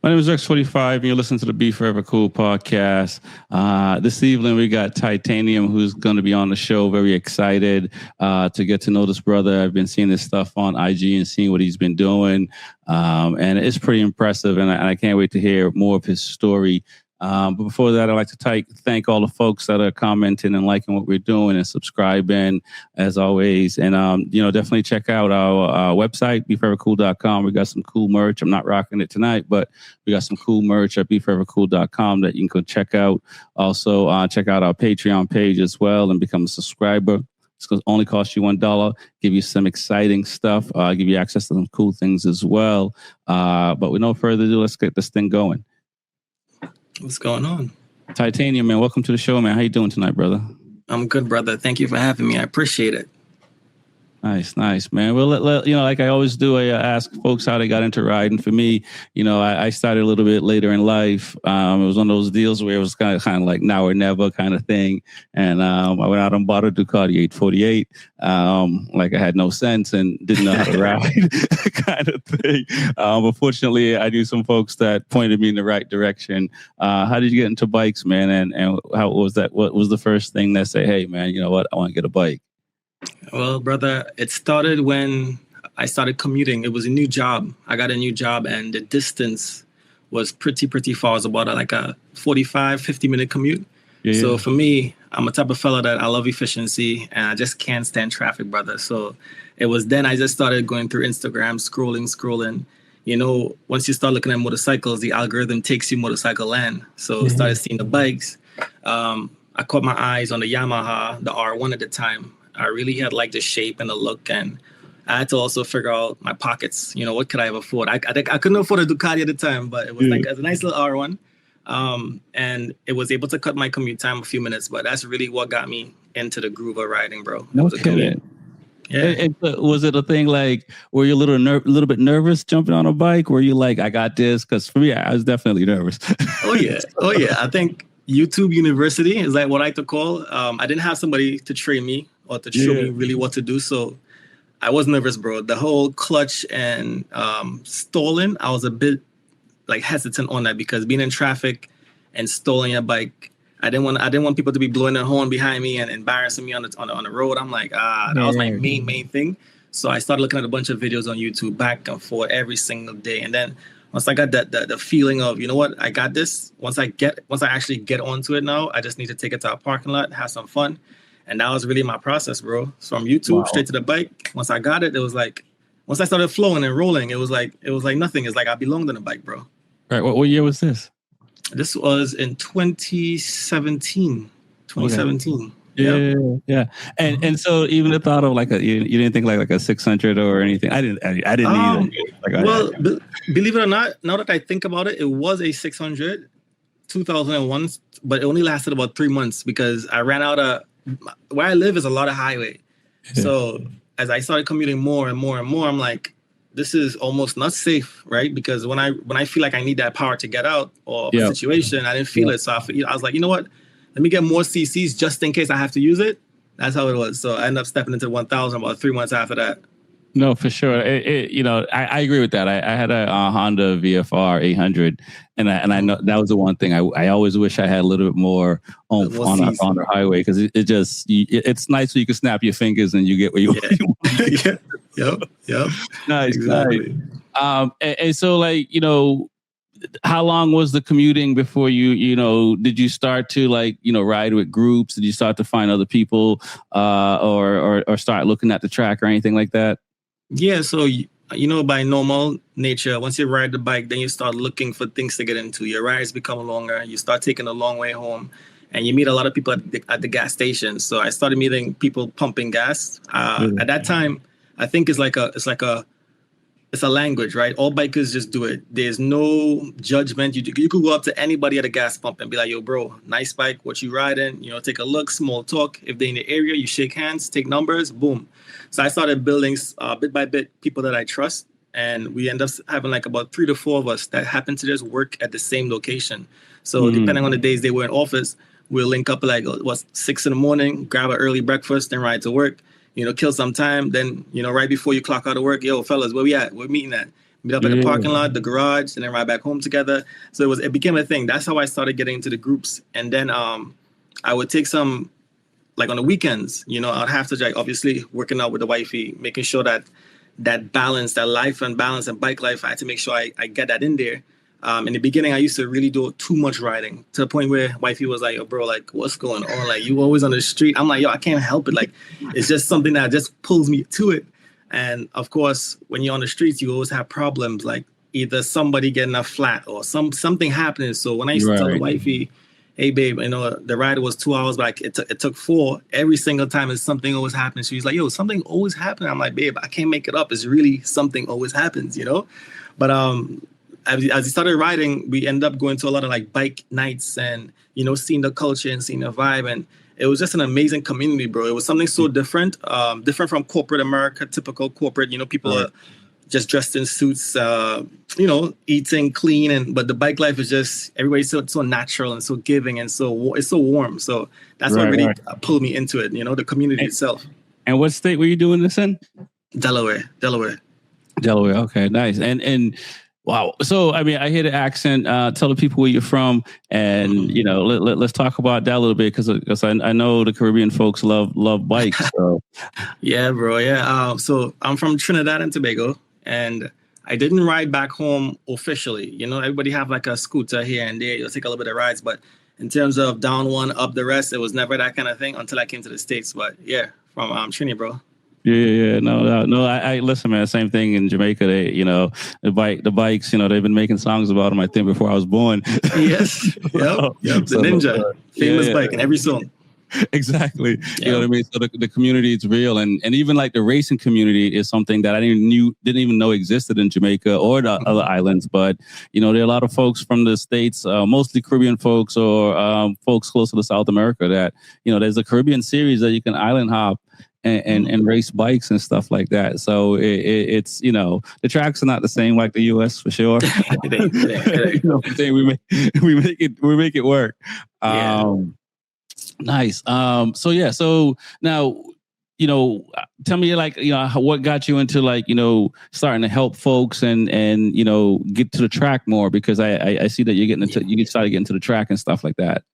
My name is Rex45, and you're listening to the Be Forever Cool podcast. This evening, we got Titanium, who's going to be on the show. Very excited to get to know this brother. I've been seeing this stuff on IG and seeing what he's been doing, and it's pretty impressive, and I can't wait to hear more of his story. But before that, I'd like to thank all the folks that are commenting and liking what we're doing and subscribing, as always. And, definitely check out our website, beforevercool.com. We got some cool merch. I'm not rocking it tonight, but we got some cool merch at beforevercool.com that you can go check out. Also, check out our Patreon page as well and become a subscriber. It's going to only cost you $1, give you some exciting stuff, give you access to some cool things as well. But with no further ado, let's get this thing going. What's going on? Titanium, man, welcome to the show, man. How you doing tonight, brother? I'm good, brother. Thank you for having me. I appreciate it. Nice, man. Well, like I always do, I ask folks how they got into riding. For me, I started a little bit later in life. It was one of those deals where it was kind of like now or never kind of thing. And I went out and bought a Ducati 848. Like I had no sense and didn't know how to ride kind of thing. But fortunately, I knew some folks that pointed me in the right direction. How did you get into bikes, man? And how was that? What was the first thing that said, hey, man, you know what? I want to get a bike? Well, brother, it started when I started commuting. It was a new job. I got a new job and the distance was pretty far. It was about like a 45, 50-minute commute. Yeah. So for me, I'm a type of fella that I love efficiency and I just can't stand traffic, brother. So it was then I just started going through Instagram, scrolling. Once you start looking at motorcycles, the algorithm takes you motorcycle land. So started seeing the bikes. I caught my eyes on the Yamaha, the R1 at the time. I really had like the shape and the look, and I had to also figure out my pockets. What could I afford? I couldn't afford a Ducati at the time, but it was like a nice little R1, and it was able to cut my commute time a few minutes. But that's really what got me into the groove of riding, bro. No kidding. Yeah. Was it a thing like, were you a little bit nervous jumping on a bike? Were you like, I got this? Because for me, I was definitely nervous. Oh yeah. I think YouTube University is like what I like to call. I didn't have somebody to train me or to show me really what to do. So I was nervous, bro. The whole clutch and stalling, I was a bit like hesitant on that because being in traffic and stalling a bike, I didn't want people to be blowing their horn behind me and embarrassing me on the road. I'm like, that was my main thing. So I started looking at a bunch of videos on YouTube back and forth every single day. And then once I got the feeling of, you know what, I got this. Once I actually get onto it now, I just need to take it to a parking lot, have some fun. And that was really my process, bro. So from YouTube straight to the bike. Once I got it, it was like, once I started flowing and rolling, it was like nothing. It's like I belonged on a bike, bro. Right. What year was this? This was in 2017. 2017. Okay. Yeah. And so even the thought of like you didn't think like a 600 or anything. I didn't either. Believe it or not, now that I think about it, it was a 600, 2001, but it only lasted about 3 months because I ran out of. Where I live is a lot of highway. Yeah. So as I started commuting more and more, I'm like, this is almost not safe, right? Because when I feel like I need that power to get out or a situation, I didn't feel it. So I was like, you know what? Let me get more CCs just in case I have to use it. That's how it was. So I ended up stepping into 1,000 about 3 months after that. No, for sure. I agree with that. I had a Honda VFR 800, and I know that was the one thing I always wish I had a little bit more on the highway because it's nice so you can snap your fingers and you get where you want. Yep. Nice, exactly. Nice. And so how long was the commuting before did you start to ride with groups? Did you start to find other people or start looking at the track or anything like that? Yeah, so by normal nature, once you ride the bike, then you start looking for things to get into. Your rides become longer. You start taking a long way home, and you meet a lot of people at the gas station. So I started meeting people pumping gas. At that time, I think it's a language, right? All bikers just do it. There's no judgment. You could go up to anybody at a gas pump and be like, yo, bro, nice bike. What you riding? Take a look, small talk. If they're in the area, you shake hands, take numbers, boom. So I started building bit by bit people that I trust. And we end up having like about 3 to 4 of us that happen to just work at the same location. So depending on the days they were in office, we'll link up like 6 a.m, grab an early breakfast, then ride to work. Kill some time. Then, right before you clock out of work, yo, fellas, where we at? We're meeting meet up at the parking lot, the garage, and then ride back home together. So it became a thing. That's how I started getting into the groups. And then I would take some, like on the weekends, I'd have to, like, obviously working out with the wifey, making sure that balance, that life and balance and bike life, I had to make sure I get that in there. In the beginning, I used to really do too much riding to the point where wifey was like, "Oh, bro, like, what's going on? Like, you always on the street." I'm like, "Yo, I can't help it. Like, it's just something that just pulls me to it." And of course, when you're on the streets, you always have problems, like either somebody getting a flat or something happening. So when I used to tell the wifey, "Hey, babe, the ride was 2 hours, but it took 4. Every single time is something always happens." She's like, "Yo, something always happens." I'm like, "Babe, I can't make it up. It's really something always happens, But as we started riding, we ended up going to a lot of like bike nights and, seeing the culture and seeing the vibe. And it was just an amazing community, bro. It was something so different, different from corporate America, typical corporate, people are just dressed in suits, eating clean. But the bike life is just, everybody's so natural and so giving and it's so warm. So that's what really pulled me into it, the community itself. And what state were you doing this in? Delaware. Okay, nice. And wow. So, I mean, I hear the accent. Tell the people where you're from, and let's talk about that a little bit because I know the Caribbean folks love bikes. So. Yeah, bro. Yeah. So I'm from Trinidad and Tobago, and I didn't ride back home officially. Everybody have like a scooter here and there. You'll take a little bit of rides, but in terms of down one, up the rest, it was never that kind of thing until I came to the States. But yeah, from Trinidad, bro. Yeah. No. I listen, man. Same thing in Jamaica. They, the bikes. They've been making songs about them. I think before I was born. Yes. Yep. The Ninja, famous bike in every song. Exactly. You know what I mean? So the community is real, and even like the racing community is something that I didn't even know existed in Jamaica or the other islands. But there are a lot of folks from the States, mostly Caribbean folks or folks close to South America that there's a Caribbean series that you can island hop and race bikes and stuff like that. So it's the tracks are not the same like the US for sure. We make it work. Nice. So now tell me what got you into starting to help folks and get to the track more, because I see that you started getting to the track and stuff like that.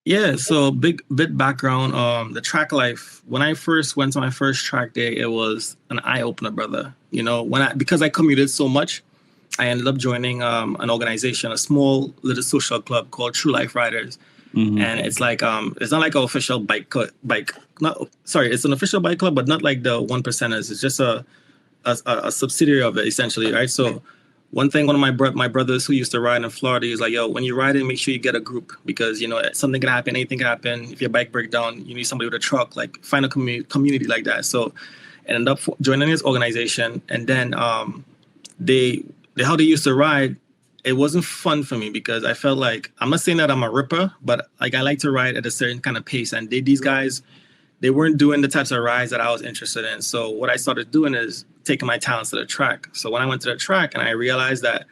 Yeah, so bit background. The track life. When I first went to my first track day, it was an eye opener, brother. Because I commuted so much, I ended up joining an organization, a small little social club called True Life Riders, and it's like it's not like an official it's an official bike club, but not like the 1%ers. It's just a subsidiary of it, essentially, right? So. One thing, one of my brothers who used to ride in Florida, he's like, "Yo, when you're riding, make sure you get a group, because something can happen, anything can happen. If your bike breaks down, you need somebody with a truck. Like, find a community like that." So, I ended up joining this organization, and then how they used to ride, it wasn't fun for me because I felt like, I'm not saying that I'm a ripper, but like I like to ride at a certain kind of pace, and these guys, they weren't doing the types of rides that I was interested in. So what I started doing is taking my talents to the track. So when I went to the track and I realized that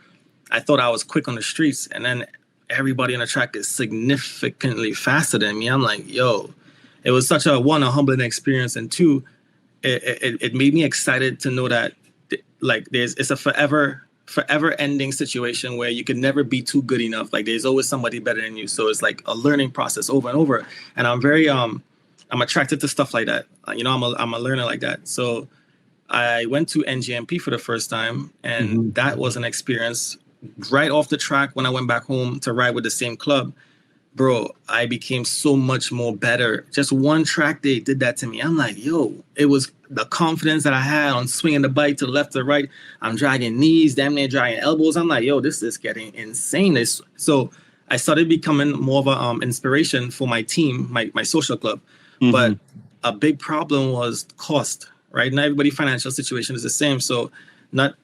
I thought I was quick on the streets, and then everybody on the track is significantly faster than me, I'm like, yo, it was such a humbling experience. And two, it made me excited to know that it's a forever ending situation where you can never be too good enough. Like, there's always somebody better than you. So it's like a learning process over and over. And I'm very, I'm attracted to stuff like that. I'm a learner like that. So I went to NGMP for the first time, and that was an experience. Right off the track, when I went back home to ride with the same club, bro, I became so much more better. Just one track day did that to me. I'm like, yo, it was the confidence that I had on swinging the bike to the left to right. I'm dragging knees, damn near dragging elbows. I'm like, yo, this is getting insane. So I started becoming more of an inspiration for my team, my social club. But a big problem was cost, right? Not everybody's financial situation is the same. So not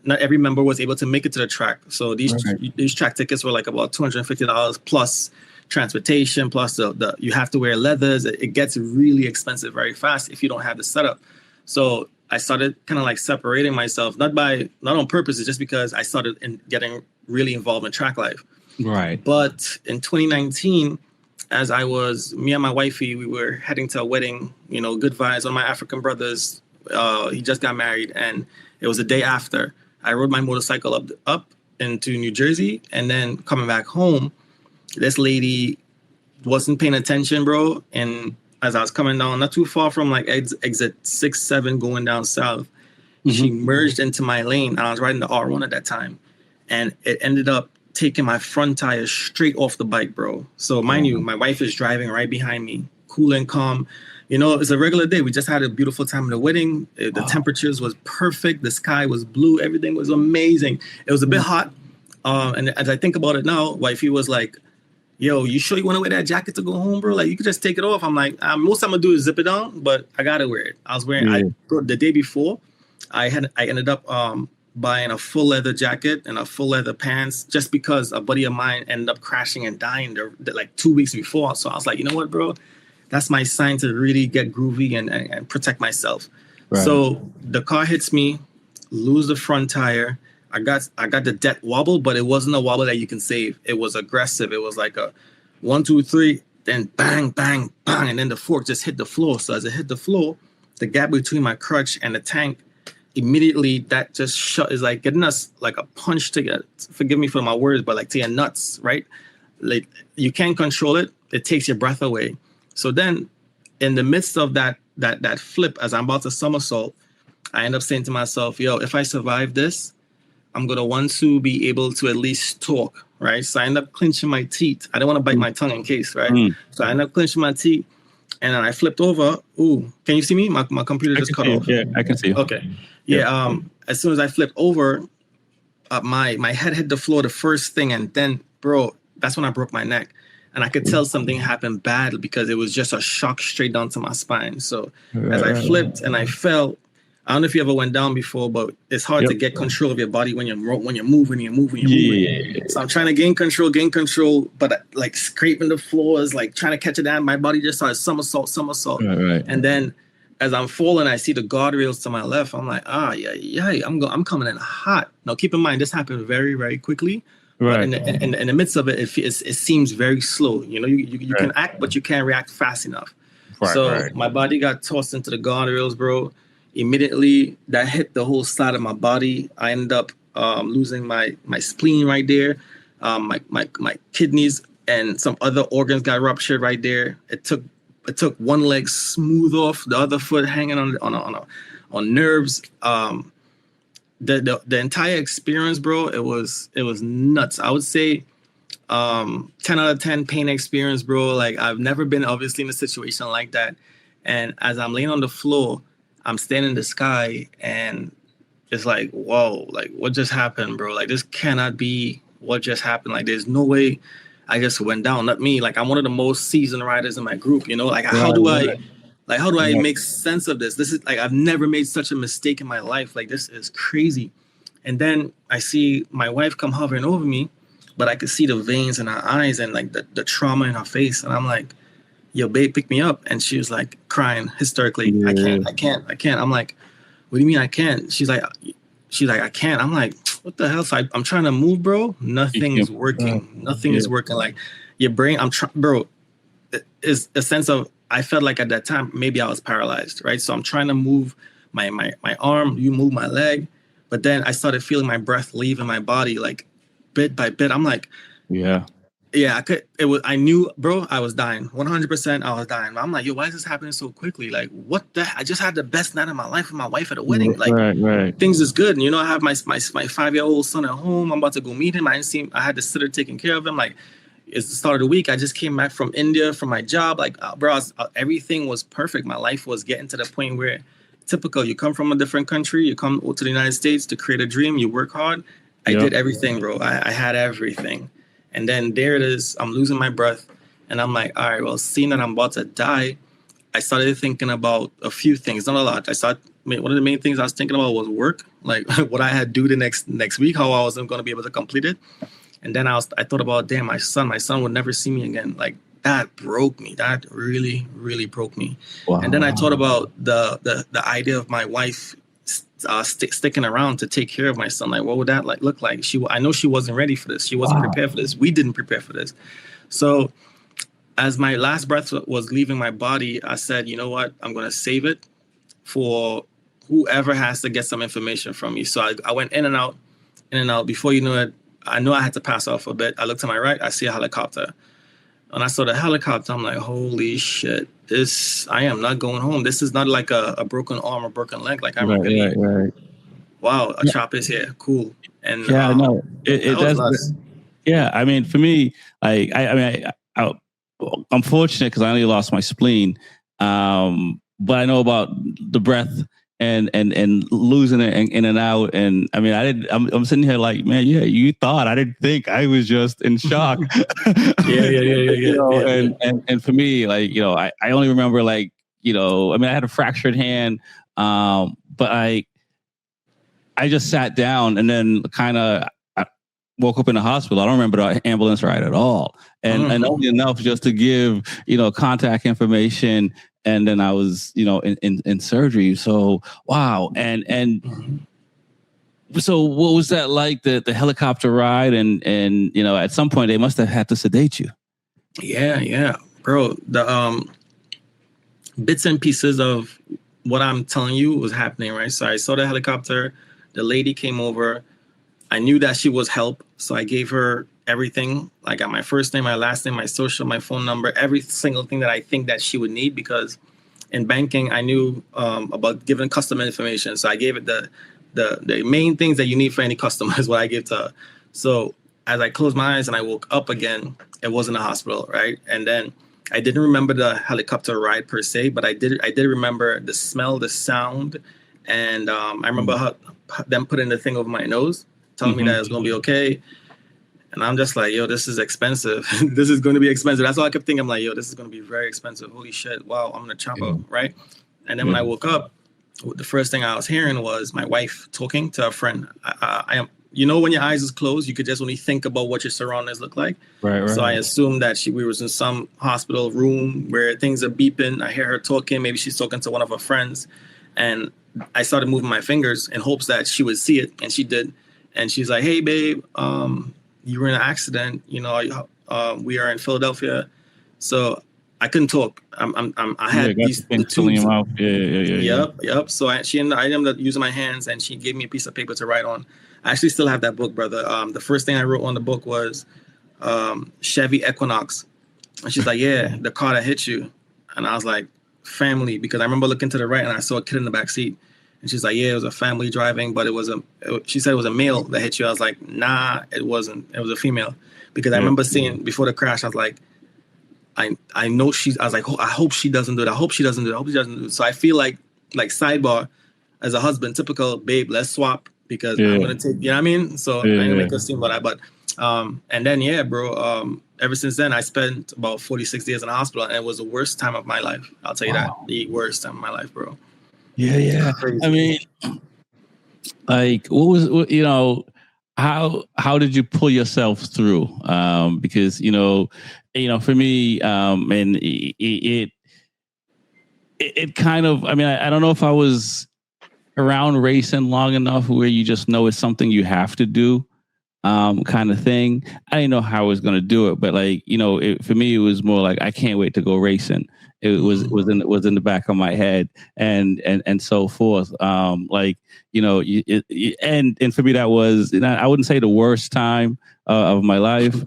every member was able to make it to the track. So these track tickets were like about $250 plus transportation, plus the you have to wear leathers. It gets really expensive very fast if you don't have the setup. So I started kind of like separating myself, not on purpose, it's just because I started getting really involved in track life. Right. But in 2019, as me and my wifey, we were heading to a wedding, good vibes. One of my African brothers, he just got married, and it was the day after. I rode my motorcycle up into New Jersey, and then coming back home, this lady wasn't paying attention, bro. And as I was coming down, not too far from like exit 6-7 going down south, she merged into my lane, and I was riding the R1 at that time, and it ended up taking my front tire straight off the bike, bro. So mind you, my wife is driving right behind me, cool and calm. You know, it's a regular day. We just had a beautiful time at the wedding. The temperatures was perfect. The sky was blue. Everything was amazing. It was a bit hot. And as I think about it now, wifey was like, yo, you sure you want to wear that jacket to go home, bro? Like, you could just take it off. I'm like, most I'm going to do is zip it down, but I got to wear it. I was wearing, the day before, I ended up buying a full leather jacket and a full leather pants just because a buddy of mine ended up crashing and dying like 2 weeks before. So I was like, you know what, bro? That's my sign to really get groovy and protect myself. Right. So the car hits me, lose the front tire. I got the death wobble, but it wasn't a wobble that you can save. It was aggressive. It was like a 1, 2, 3, then bang, bang, bang, and then the fork just hit the floor. So as it hit the floor, the gap between my crutch and the tank, immediately that just shut. Is like getting us like a punch to get. Forgive me for my words, but like to your nuts, right? Like you can't control it. It takes your breath away. So then, in the midst of that flip, as I'm about to somersault, I end up saying to myself, yo, if I survive this, I'm going to want to be able to at least talk, right? So I end up clenching my teeth. I don't want to bite my tongue in case, right? So I end up clenching my teeth, and then I flipped over. Ooh, can you see me? My computer just cut off. Yeah, I can see you. Okay. Yeah. As soon as I flipped over, my head hit the floor the first thing, and then, bro, that's when I broke my neck. And I could tell something happened bad because it was just a shock straight down to my spine. So as I flipped and I fell, I don't know if you ever went down before, but it's hard to get control of your body when you're moving. So I'm trying to gain control, but like scraping the floors, like trying to catch it down. My body just started somersault. Right. And then as I'm falling, I see the guardrails to my left. I'm like, I'm coming in hot. Now keep in mind, this happened very, very quickly. Right. In the midst of it, it seems very slow. You know, you can act, but you can't react fast enough. My body got tossed into the guardrails, bro. Immediately, that hit the whole side of my body. I ended up losing my spleen right there. My kidneys and some other organs got ruptured right there. It took one leg smooth off, the other foot hanging on nerves. The entire experience, bro, it was nuts. I would say 10 out of 10 pain experience, bro. Like, I've never been obviously in a situation like that. And as I'm laying on the floor, I'm standing in the sky, and it's like, whoa, like, what just happened, bro? Like, this cannot be what just happened. Like, there's no way I just went down. Not me. Like, I'm one of the most seasoned riders in my group, you know? Like, how do I make sense of this? This is like, I've never made such a mistake in my life. Like, this is crazy. And then I see my wife come hovering over me, but I could see the veins in her eyes and like the trauma in her face. And I'm like, yo, babe, pick me up. And she was like crying hysterically. I can't. I'm like, what do you mean I can't? She's like, I can't. I'm like, what the hell? So I'm trying to move, bro. Nothing is working. Nothing is working. Like, your brain, bro, is a sense of, I felt like at that time, maybe I was paralyzed, right? So I'm trying to move my arm, you move my leg. But then I started feeling my breath leaving my body, like bit by bit. I'm like, I knew, bro, I was dying. 100% I was dying. I'm like, yo, why is this happening so quickly? Like, what the, I just had the best night of my life with my wife at a wedding. Like, things is good. And, you know, I have my 5-year-old son at home. I'm about to go meet him. I had the sitter taking care of him. Like, it's the start of the week. I just came back from India from my job. Like, bro, everything was perfect. My life was getting to the point where, typical, you come from a different country, you come to the United States to create a dream, you work hard. I did everything, bro. I had everything. And then there it is. I'm losing my breath. And I'm like, all right, well, seeing that I'm about to die, I started thinking about a few things, not a lot. One of the main things I was thinking about was work, like what I had to do the next week, how I wasn't going to be able to complete it. And then I thought about, damn, my son would never see me again. Like, that broke me. That really, really broke me. Wow. And then I thought about the idea of my wife sticking around to take care of my son. Like, what would that look like? I know she wasn't ready for this. She wasn't prepared for this. We didn't prepare for this. So as my last breath was leaving my body, I said, you know what? I'm going to save it for whoever has to get some information from me. So I went in and out, in and out. Before you know it, I know I had to pass off a bit. I look to my right, I see a helicopter. When I saw the helicopter, I'm like, holy shit, I am not going home. This is not like a broken arm or broken leg. Like, I'm Right. wow, a chop is here. Cool. And Yeah, no, that was nuts. Yeah, I mean, for me, like, I'm fortunate because I only lost my spleen, but I know about the breath and losing it in and out. And I mean, I'm sitting here like, man, yeah, you thought I didn't think. I was just in shock. Yeah. You know, and for me, like, you know, I only remember, like, you know, I mean, I had a fractured hand, but I just sat down and then kind of woke up in the hospital. I don't remember the ambulance ride at all. And only enough just to give, you know, contact information. And then I was, you know, in surgery. So, wow. And so what was that like, the helicopter ride? And, you know, at some point they must have had to sedate you. Yeah. Bro, the bits and pieces of what I'm telling you was happening, right? So I saw the helicopter, the lady came over. I knew that she was help, so I gave her everything. I got my first name, my last name, my social, my phone number, every single thing that I think that she would need, because in banking, I knew about giving customer information. So I gave it the main things that you need for any customer is what I gave to her. So as I closed my eyes and I woke up again, it wasn't a hospital, right? And then I didn't remember the helicopter ride per se, but I did remember the smell, the sound, and I remember them putting the thing over my nose, telling me that it was going to be okay. And I'm just like, yo, this is expensive. This is going to be expensive. That's all I kept thinking. I'm like, yo, this is going to be very expensive. Holy shit. Wow, I'm going to chop up, right? And then when I woke up, the first thing I was hearing was my wife talking to a friend. I am, you know, when your eyes is closed, you could just only think about what your surroundings look like. Right. So I assumed that we was in some hospital room where things are beeping. I hear her talking. Maybe she's talking to one of her friends. And I started moving my fingers in hopes that she would see it. And she did. And she's like, hey, babe, you were in an accident. You know, we are in Philadelphia. So I couldn't talk. I had these tubes. Yep. So I ended up using my hands, and she gave me a piece of paper to write on. I actually still have that book, brother. The first thing I wrote on the book was Chevy Equinox. And she's like, yeah, the car that hit you. And I was like, family, because I remember looking to the right and I saw a kid in the back seat. And she's like, yeah, it was a family driving, but she said it was a male that hit you. I was like, nah, it wasn't. It was a female. Because I remember seeing before the crash, I was like, I know I was like, oh, I hope she doesn't do it. I hope she doesn't do it. So I feel like sidebar, as a husband, typical, babe, let's swap because I'm going to take, you know what I mean? So I'm going to make a scene about that. But, and then, bro, ever since then, I spent about 46 days in the hospital, and it was the worst time of my life. I'll tell you that. The worst time of my life, bro. Yeah. I mean, like, you know, how did you pull yourself through? Because, you know, for me, and it kind of, I mean, I don't know if I was around racing long enough where you just know it's something you have to do, kind of thing. I didn't know how I was going to do it, but like, you know, for me, it was more like, I can't wait to go racing. It was in the back of my head and so forth. Like, you know, and for me, that was, I wouldn't say the worst time of my life,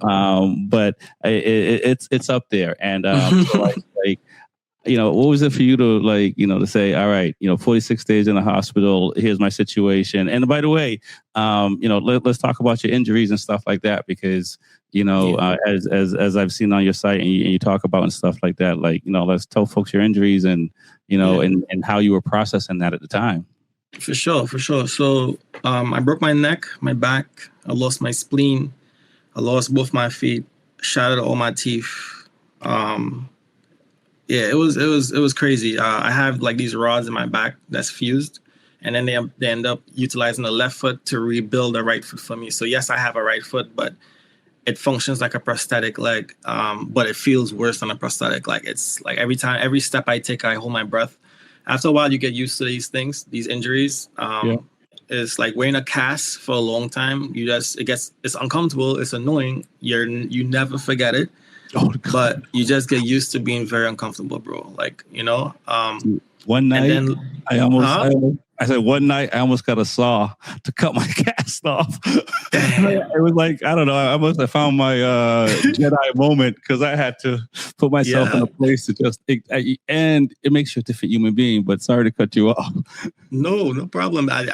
but it's up there. And so like, you know, what was it for you to like, you know, to say, all right, you know, 46 days in the hospital, here's my situation. And by the way, you know, let's talk about your injuries and stuff like that, because, you know, as I've seen on your site and you talk about and stuff like that, like, you know, let's tell folks your injuries and, you know, and how you were processing that at the time. For sure. So I broke my neck, my back, I lost my spleen, I lost both my feet, shattered all my teeth. Yeah, it was crazy. I have like these rods in my back that's fused, and then they end up utilizing the left foot to rebuild the right foot for me. So yes, I have a right foot, but it functions like a prosthetic leg. But it feels worse than a prosthetic. Like it's like every step I take, I hold my breath. After a while, you get used to these things, these injuries. It's like wearing a cast for a long time. It's uncomfortable. It's annoying. You never forget it. But you just get used to being very uncomfortable, bro. Like, you know, One And night, then, huh? I said one night I almost got a saw to cut my cast off. It was like, I don't know. I must have found my Jedi moment because I had to put myself in Yeah. a place to just, and it makes you a different human being. But sorry to cut you off. No problem. As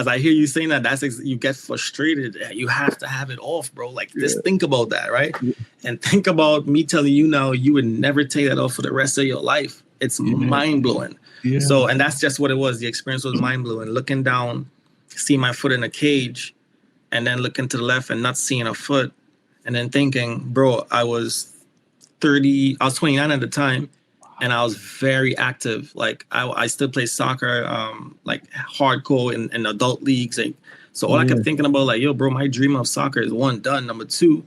I hear you saying that, you get frustrated. You have to have it off, bro. Like, just think about that, right? And think about me telling you now, you would never take that off for the rest of your life. It's mind blowing. Yeah. So, and that's just what it was. The experience was mind blowing. Looking down, see my foot in a cage, and then looking to the left and not seeing a foot, and then thinking, bro, I was 29 at the time, and I was very active. Like I still play soccer, like hardcore in adult leagues. Like, so all I kept thinking about, like, yo, bro, my dream of soccer is one, done. Number two,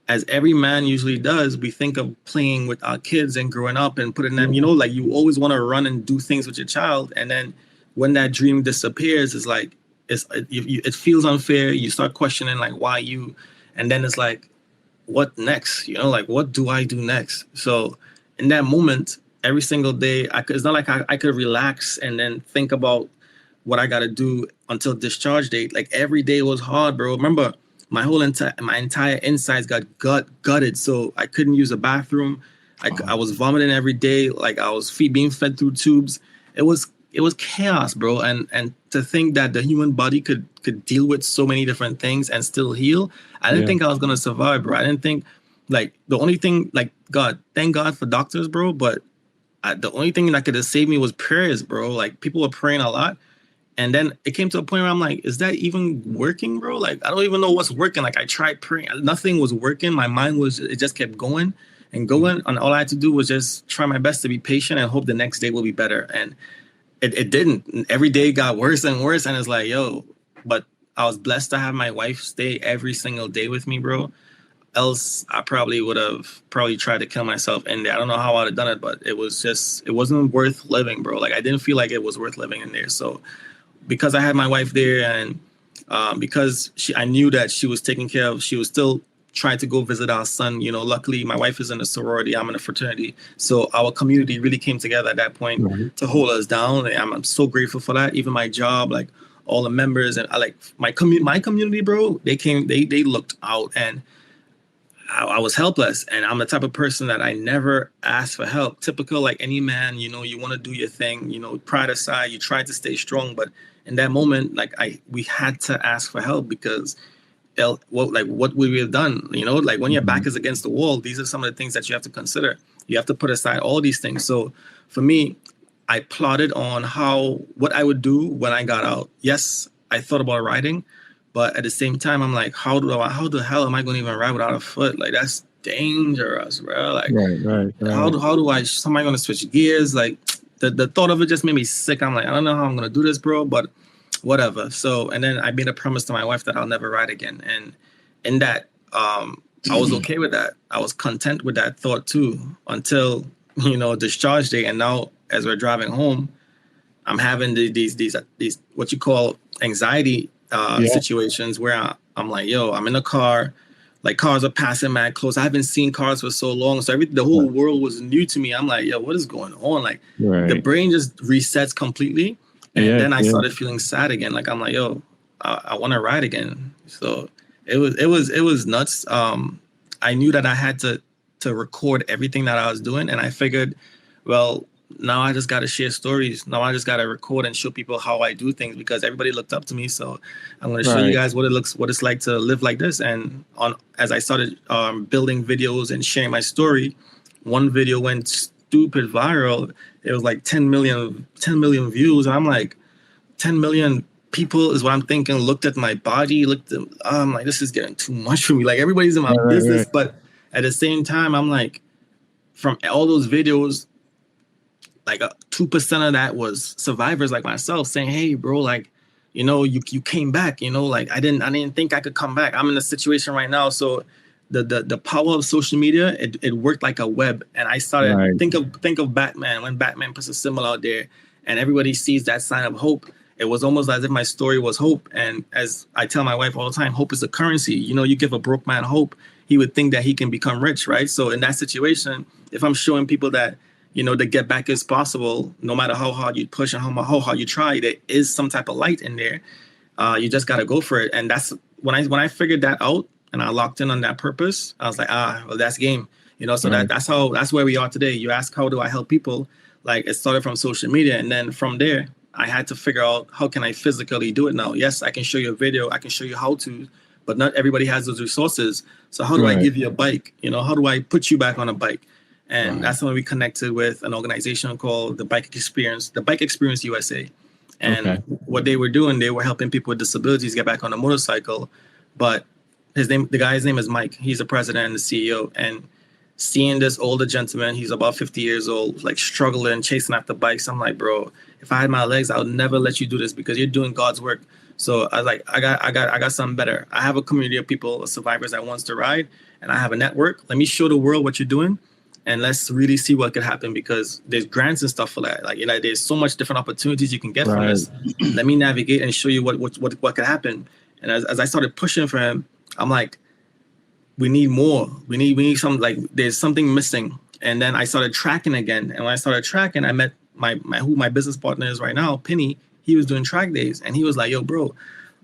as every man usually does, we think of playing with our kids and growing up and putting them, like you always want to run and do things with your child. And then when that dream disappears, it's like, it feels unfair. You start questioning, like, why you? And then it's like, what next? Like, what do I do next? So in that moment, every single day, it's not like I could relax and then think about what I got to do until discharge date. Like, every day was hard, bro. Remember, my entire insides got gutted, so I couldn't use a bathroom. I was vomiting every day, like I was being fed through tubes. It was chaos, bro. And to think that the human body could deal with so many different things and still heal, I didn't think I was gonna survive, bro. I didn't think, like, the only thing, like, thank God for doctors, bro. But the only thing that could have saved me was prayers, bro. Like, people were praying a lot. And then it came to a point where I'm like, is that even working, bro? Like, I don't even know what's working. Like, I tried praying. Nothing was working. My mind it just kept going and going. And all I had to do was just try my best to be patient and hope the next day will be better. And it didn't. Every day got worse and worse. And it's like, yo, but I was blessed to have my wife stay every single day with me, bro. Else I probably would have tried to kill myself in there. I don't know how I'd have done it, but it wasn't worth living, bro. Like, I didn't feel like it was worth living in there. So because I had my wife there, and because I knew that she was taken care of, she was still trying to go visit our son. Luckily my wife is in a sorority, I'm in a fraternity, so our community really came together at that point to hold us down. And I'm so grateful for that. Even my job, like, all the members, and I, like, my community, bro, they looked out, and I was helpless. And I'm the type of person that I never ask for help. Typical, like any man, you want to do your thing, pride aside, you try to stay strong. But in that moment, like, we had to ask for help, because what would we have done? Like, when your back is against the wall, these are some of the things that you have to consider. You have to put aside all these things. So for me, I plotted on what I would do when I got out. Yes, I thought about riding, but at the same time, I'm like, how the hell am I going to even ride without a foot? Like, that's dangerous, bro. Like, right. How do somebody going to switch gears? Like, the thought of it just made me sick. I'm like, I don't know how I'm going to do this, bro, but whatever. So, and then I made a promise to my wife that I'll never ride again. And in that, I was okay with that. I was content with that thought too, until, discharge day. And now, as we're driving home, I'm having these what you call anxiety situations where I'm like, yo, I'm in a car, like, cars are passing mad close. I haven't seen cars for so long, so the whole world was new to me. I'm like, yo, what is going on? Like, the brain just resets completely, and then I started feeling sad again. Like, I'm like, yo, I want to ride again. So it was nuts. I knew that I had to record everything that I was doing, and I figured, well, now I just got to share stories. Now I just got to record and show people how I do things, because everybody looked up to me. So I'm going to show you guys what it's like to live like this. And as I started building videos and sharing my story, one video went stupid viral. It was like 10 million views. And I'm like, 10 million people is what I'm thinking, looked at my body, I'm like, this is getting too much for me. Like, everybody's in my business. But at the same time, I'm like, from all those videos, like 2% of that was survivors like myself saying, hey, bro, like, you came back, like, I didn't think I could come back. I'm in a situation right now. So the power of social media, it worked like a web. And I started think of Batman, when Batman puts a symbol out there and everybody sees that sign of hope. It was almost as if my story was hope. And as I tell my wife all the time, hope is a currency. You give a broke man hope, he would think that he can become rich, right? So in that situation, if I'm showing people that, the get back is possible. No matter how hard you push and how hard you try, there is some type of light in there. You just got to go for it. And that's when I figured that out and I locked in on that purpose. I was like, well, that's game. So Right. that's where we are today. You ask, how do I help people? Like, it started from social media, and then from there, I had to figure out, how can I physically do it now? Yes, I can show you a video, I can show you how to, but not everybody has those resources. So how do I Right. give you a bike? How do I put you back on a bike? And Right. that's when we connected with an organization called the Bike Experience USA. And Okay. what they were doing, they were helping people with disabilities get back on a motorcycle. But the guy's name is Mike. He's the president and the CEO. And seeing this older gentleman, he's about 50 years old, like struggling, chasing after bikes. I'm like, bro, if I had my legs, I would never let you do this because you're doing God's work. So I was like, I got something better. I have a community of people, survivors that wants to ride, and I have a network. Let me show the world what you're doing, and let's really see what could happen, because there's grants and stuff for that. Like, there's so much different opportunities you can get from Right. this. Let me navigate and show you what could happen. And as I started pushing for him, I'm like, we need more. We need some, like, there's something missing. And then I started tracking again. And when I started tracking, I met who my business partner is right now, Penny. He was doing track days, and he was like, yo, bro,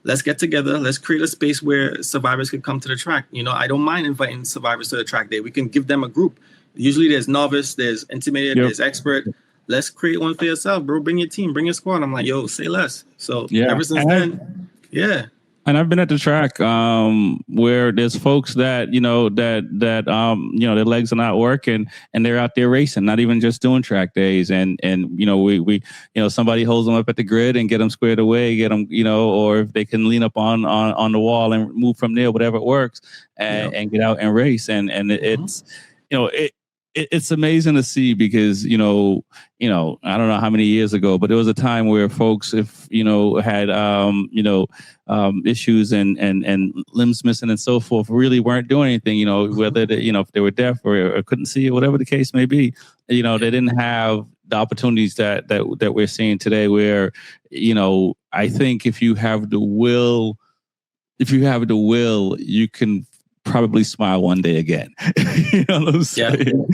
let's get together. Let's create a space where survivors can come to the track. I don't mind inviting survivors to the track day. We can give them a group. Usually there's novice, there's intermediate, Yep. there's expert. Let's create one for yourself, bro. Bring your team, bring your squad. I'm like, yo, say less. So Yeah. ever since then, yeah. And I've been at the track where there's folks that their legs are not working and they're out there racing, not even just doing track days. And we somebody holds them up at the grid and get them squared away, get them or if they can lean up on the wall and move from there, whatever works, and get out and race. And it's it's amazing to see because I don't know how many years ago, but there was a time where folks, if had issues and limbs missing and so forth, really weren't doing anything. Whether they, if they were deaf or couldn't see or whatever the case may be, they didn't have the opportunities that we're seeing today. Where I think if you have the will, you can probably smile one day again. You know what I'm saying?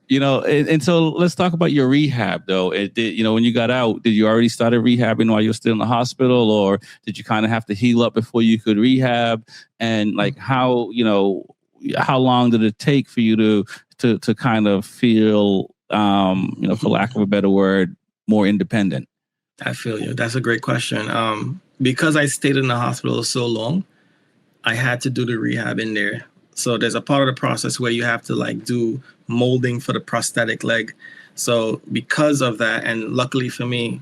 And so let's talk about your rehab though. When you got out, did you already started rehabbing while you were still in the hospital, or did you kind of have to heal up before you could rehab? And like how long did it take for you to kind of feel, for lack of a better word, more independent? I feel you. That's a great question. Because I stayed in the hospital so long, I had to do the rehab in there. So there's a part of the process where you have to like do molding for the prosthetic leg. So because of that, and luckily for me,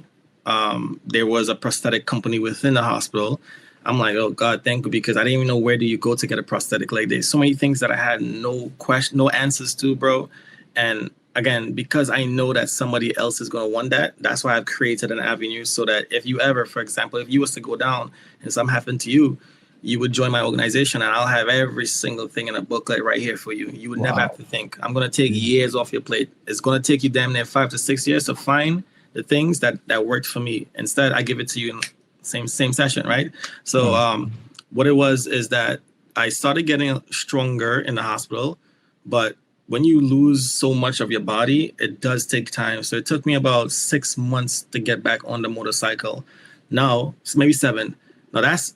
there was a prosthetic company within the hospital. I'm like, oh God, thank you, because I didn't even know where do you go to get a prosthetic leg. There's so many things that I had no answers to, bro. And again, because I know that somebody else is going to want that, that's why I've created an avenue so that if you ever, for example, if you was to go down and something happened to you, you would join my organization and I'll have every single thing in a booklet right here for you. You would never have to think. I'm going to take years off your plate. It's going to take you damn near 5 to 6 years to find the things that worked for me. Instead, I give it to you in the same session, right? So what it was is that I started getting stronger in the hospital, but when you lose so much of your body, it does take time. So it took me about 6 months to get back on the motorcycle. Now, maybe 7. Now that's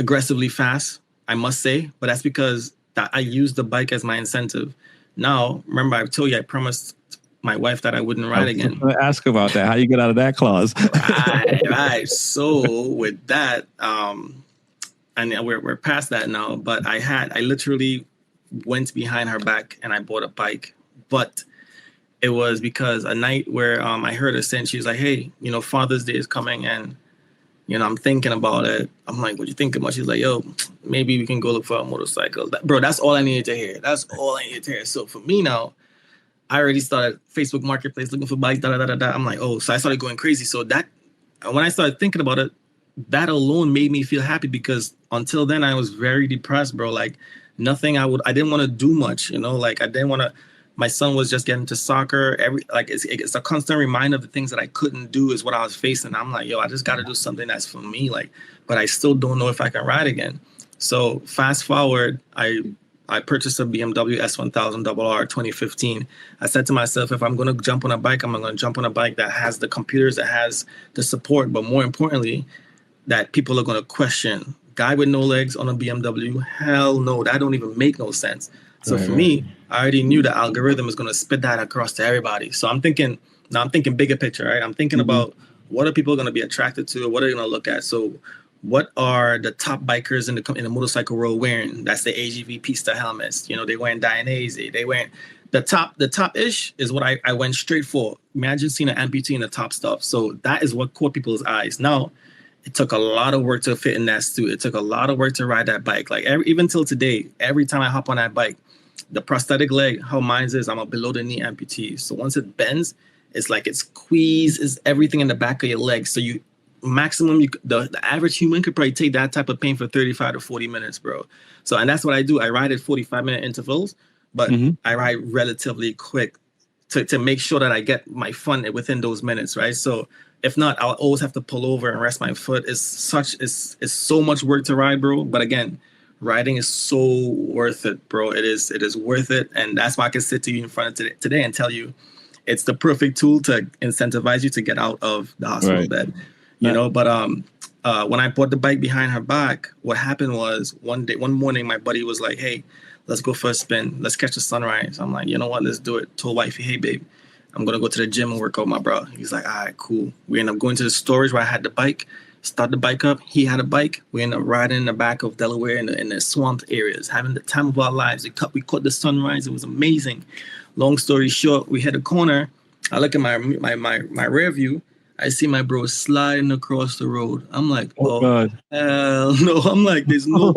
aggressively fast, I must say, but that's because I used the bike as my incentive. Now, remember, I told you I promised my wife that I wouldn't ride again. I'm gonna ask about that. How you get out of that clause? Right. So with that, and we're past that now. But I literally went behind her back and I bought a bike. But it was because a night where I heard her saying, she was like, hey, Father's Day is coming and I'm thinking about it. I'm like, what you think about? She's like, yo, maybe we can go look for a motorcycle. Bro, that's all I needed to hear. That's all I needed to hear. So for me now, I already started Facebook Marketplace looking for bikes, I'm like, oh, so I started going crazy. So that, when I started thinking about it, that alone made me feel happy, because until then I was very depressed, bro. Like nothing I didn't want to do much, like I didn't want to. My son was just getting to soccer. It's a constant reminder of the things that I couldn't do is what I was facing. I'm like, yo, I just got to do something that's for me. Like, but I still don't know if I can ride again. So fast forward, I I purchased a BMW S1000RR 2015. I said to myself, if I'm going to jump on a bike, I'm going to jump on a bike that has the computers, that has the support, but more importantly, that people are going to question. Guy with no legs on a BMW? Hell no, that don't even make no sense. So for me, I already knew the algorithm is going to spit that across to everybody. So I'm thinking bigger picture, right? I'm thinking about what are people going to be attracted to? What are they going to look at? So what are the top bikers in the motorcycle world wearing? That's the AGV Pista helmets. You know, they wearing Dainese. They wearing the top-ish is what I went straight for. Imagine seeing an amputee in the top stuff. So that is what caught people's eyes. Now, it took a lot of work to fit in that suit. It took a lot of work to ride that bike. Like even till today, every time I hop on that bike, the prosthetic leg, how mine is, I'm a below the knee amputee. So once it bends, it's like it squeezes everything in the back of your leg. So you maximum, the average human could probably take that type of pain for 35 to 40 minutes, bro. So, and that's what I do. I ride at 45-minute intervals, but I ride relatively quick to make sure that I get my fun within those minutes, right? So if not, I'll always have to pull over and rest my foot. It's so much work to ride, bro. But again, riding is so worth it, bro. It is worth it. And that's why I can sit to you in front of today and tell you it's the perfect tool to incentivize you to get out of the hospital bed. You know, but when I bought the bike behind her back, what happened was one morning, my buddy was like, hey, let's go for a spin. Let's catch the sunrise. I'm like, you know what? Let's do it. Told wifey, hey, babe, I'm going to go to the gym and work out my bro. He's like, all right, cool. We end up going to the storage where I had the bike, start the bike up. He had a bike. We end up riding in the back of Delaware in the swamp areas, having the time of our lives. We caught the sunrise. It was amazing. Long story short, we hit a corner. I look at my rear view. I see my bro sliding across the road. I'm like, oh God. Hell no. I'm like, there's no.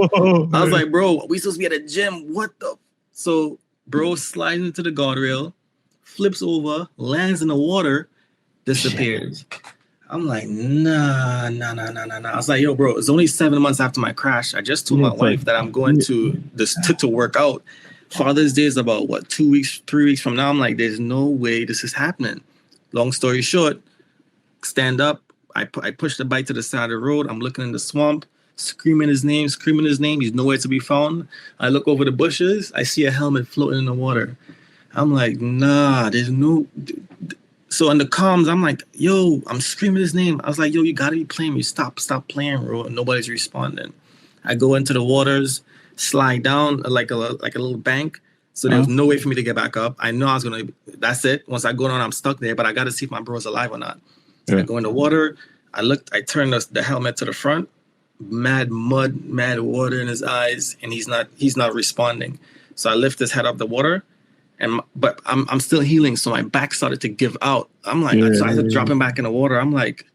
I was like, bro, we supposed to be at a gym. What the? So bro slides into the guardrail, flips over, lands in the water, disappears. I'm like, nah. I was like, yo, bro, it's only 7 months after my crash. I just told my wife that I'm going to work out. Father's Day is about 3 weeks from now. I'm like, there's no way this is happening. Long story short, stand up. I push the bike to the side of the road. I'm looking in the swamp, screaming his name. He's nowhere to be found. I look over the bushes. I see a helmet floating in the water. I'm like, nah, there's no. So in the comms, I'm like, yo, I'm screaming his name. I was like, yo, you gotta be playing me. Stop playing, bro. And nobody's responding. I go into the waters, slide down like a little bank. So there was no way for me to get back up. I know I was gonna. That's it. Once I go down, I'm stuck there. But I got to see if my bro's alive or not. So I go in the water. I turn the helmet to the front. Mad mud, mad water in his eyes, and he's not responding. So I lift his head up the water, but I'm still healing. So my back started to give out. I'm like, so I had to drop him back in the water. I'm like,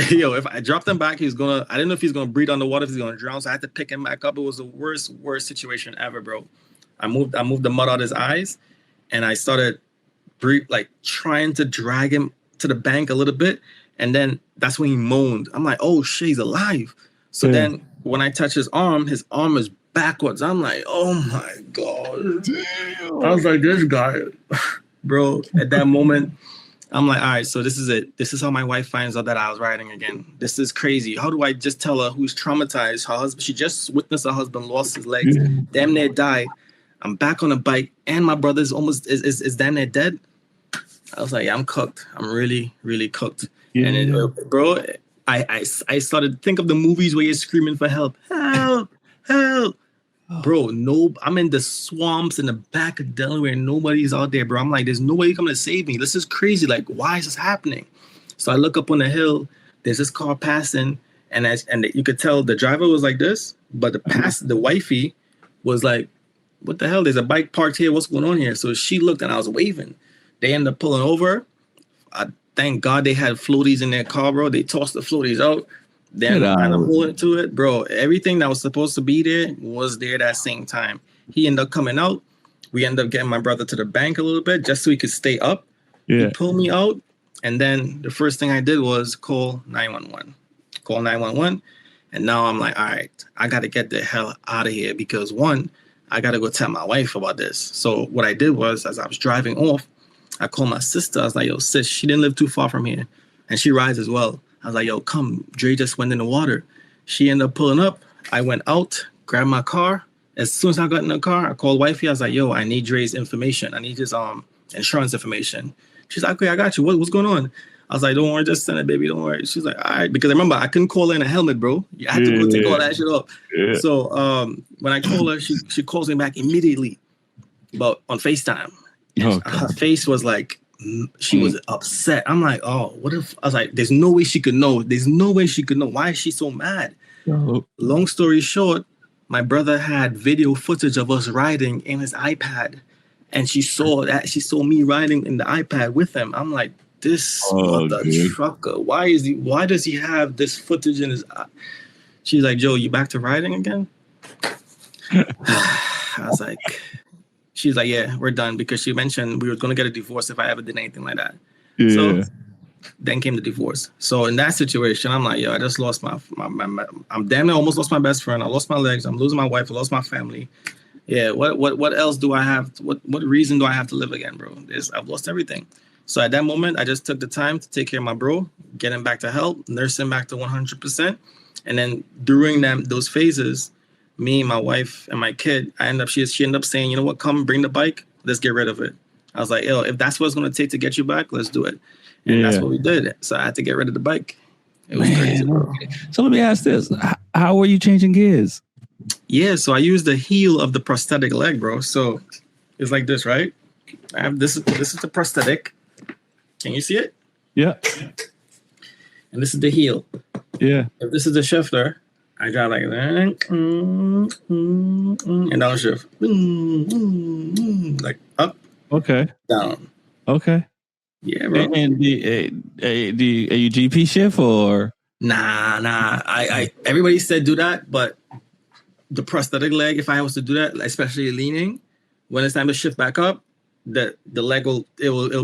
yo, if I dropped him back, I didn't know if he's gonna breathe underwater, if he's gonna drown. So I had to pick him back up. It was the worst situation ever, bro. I moved the mud out of his eyes, and I started trying to drag him to the bank a little bit, and then that's when he moaned. I'm like, oh shit, he's alive. So then when I touch his arm is backwards. I'm like, oh my God. Damn. I was like, this guy, bro. At that moment, I'm like, all right, so this is it. This is how my wife finds out that I was riding again. This is crazy. How do I just tell her who's traumatized? Her husband, she just witnessed her husband lost his legs, damn near died. I'm back on a bike, and my brother's is damn near dead. I was like, yeah, I'm cooked. I'm really, really cooked. Yeah. And bro, I started to think of the movies where you're screaming for help. Help. Bro, no, I'm in the swamps in the back of Delaware. Nobody's out there, bro. I'm like, there's nobody coming to save me. This is crazy. Like, why is this happening? So I look up on the hill. There's this car passing, and you could tell the driver was like this, but the wifey was like, what the hell? There's a bike parked here. What's going on here? So she looked, and I was waving. They ended up pulling over. Thank God they had floaties in their car, bro. They tossed the floaties out. Then kind of holding to it, bro. Everything that was supposed to be there was there that same time. He ended up coming out. We ended up getting my brother to the bank a little bit just so he could stay up. Yeah. He pulled me out, and then the first thing I did was call 911. And now I'm like, all right, I got to get the hell out of here because one, I got to go tell my wife about this. So what I did was, as I was driving off, I called my sister. I was like, yo, sis, she didn't live too far from here, and she rides as well. I was like, yo, come. Dre just went in the water. She ended up pulling up. I went out, grabbed my car, As soon as I got in the car, I called wifey. I was like, yo, I need Dre's information. I need his insurance information. She's like, okay, I got you. What's going on? I was like, don't worry, just send it, baby. Don't worry. She's like, all right. Because I remember I couldn't call her in a helmet, bro. You had to go take all that shit off. Yeah. So when I call her, she calls me back immediately, but on FaceTime. Her face was like, she was upset. I'm like, oh, what if, I was like, there's no way she could know. There's no way she could know. Why is she so mad? Long story short, my brother had video footage of us riding in his iPad. And she saw me riding in the iPad with him. I'm like, this mother trucker. Why does he have this footage in his She's like, Joe, you back to riding again? I was like, she's like, yeah, we're done, because she mentioned we were going to get a divorce if I ever did anything like that. Yeah. So then came the divorce. So in that situation, I'm like, yo, I just lost I'm damn near almost lost my best friend. I lost my legs. I'm losing my wife. I lost my family. Yeah. What else do I have? What reason do I have to live again, bro? I've lost everything. So at that moment, I just took the time to take care of my bro, get him back to health, nurse him back to 100%. And then during those phases, me, my wife, and my kid, she ended up saying, you know what, come bring the bike, let's get rid of it. I was like, yo, if that's what it's going to take to get you back, let's do it. And that's what we did. So I had to get rid of the bike. It was crazy, bro. So let me ask this. How were you changing gears? Yeah, so I used the heel of the prosthetic leg, bro. So it's like this, right? I have this is the prosthetic. Can you see it? Yeah. And this is the heel. Yeah. If this is the shifter, I drive like that, and downshift, like up, down. Okay. Yeah, bro. And are you GP shift or? Nah. I everybody said do that, but the prosthetic leg, if I was to do that, especially leaning, when it's time to shift back up, the leg will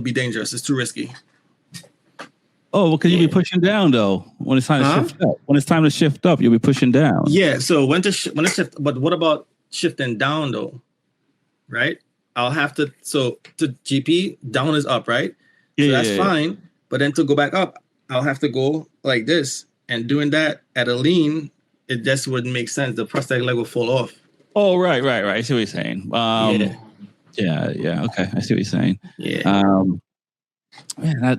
be dangerous. It's too risky. Oh, well, because you'll be pushing down though when it's time to shift up. When it's time to shift up, you'll be pushing down. Yeah. So when to shift, but what about shifting down though? Right? I'll have to. So to GP, down is up, right? So that's fine. But then to go back up, I'll have to go like this, and doing that at a lean, it just wouldn't make sense. The prosthetic leg will fall off. Oh, right. I see what you're saying. Yeah. Okay, I see what you're saying. Yeah. Man,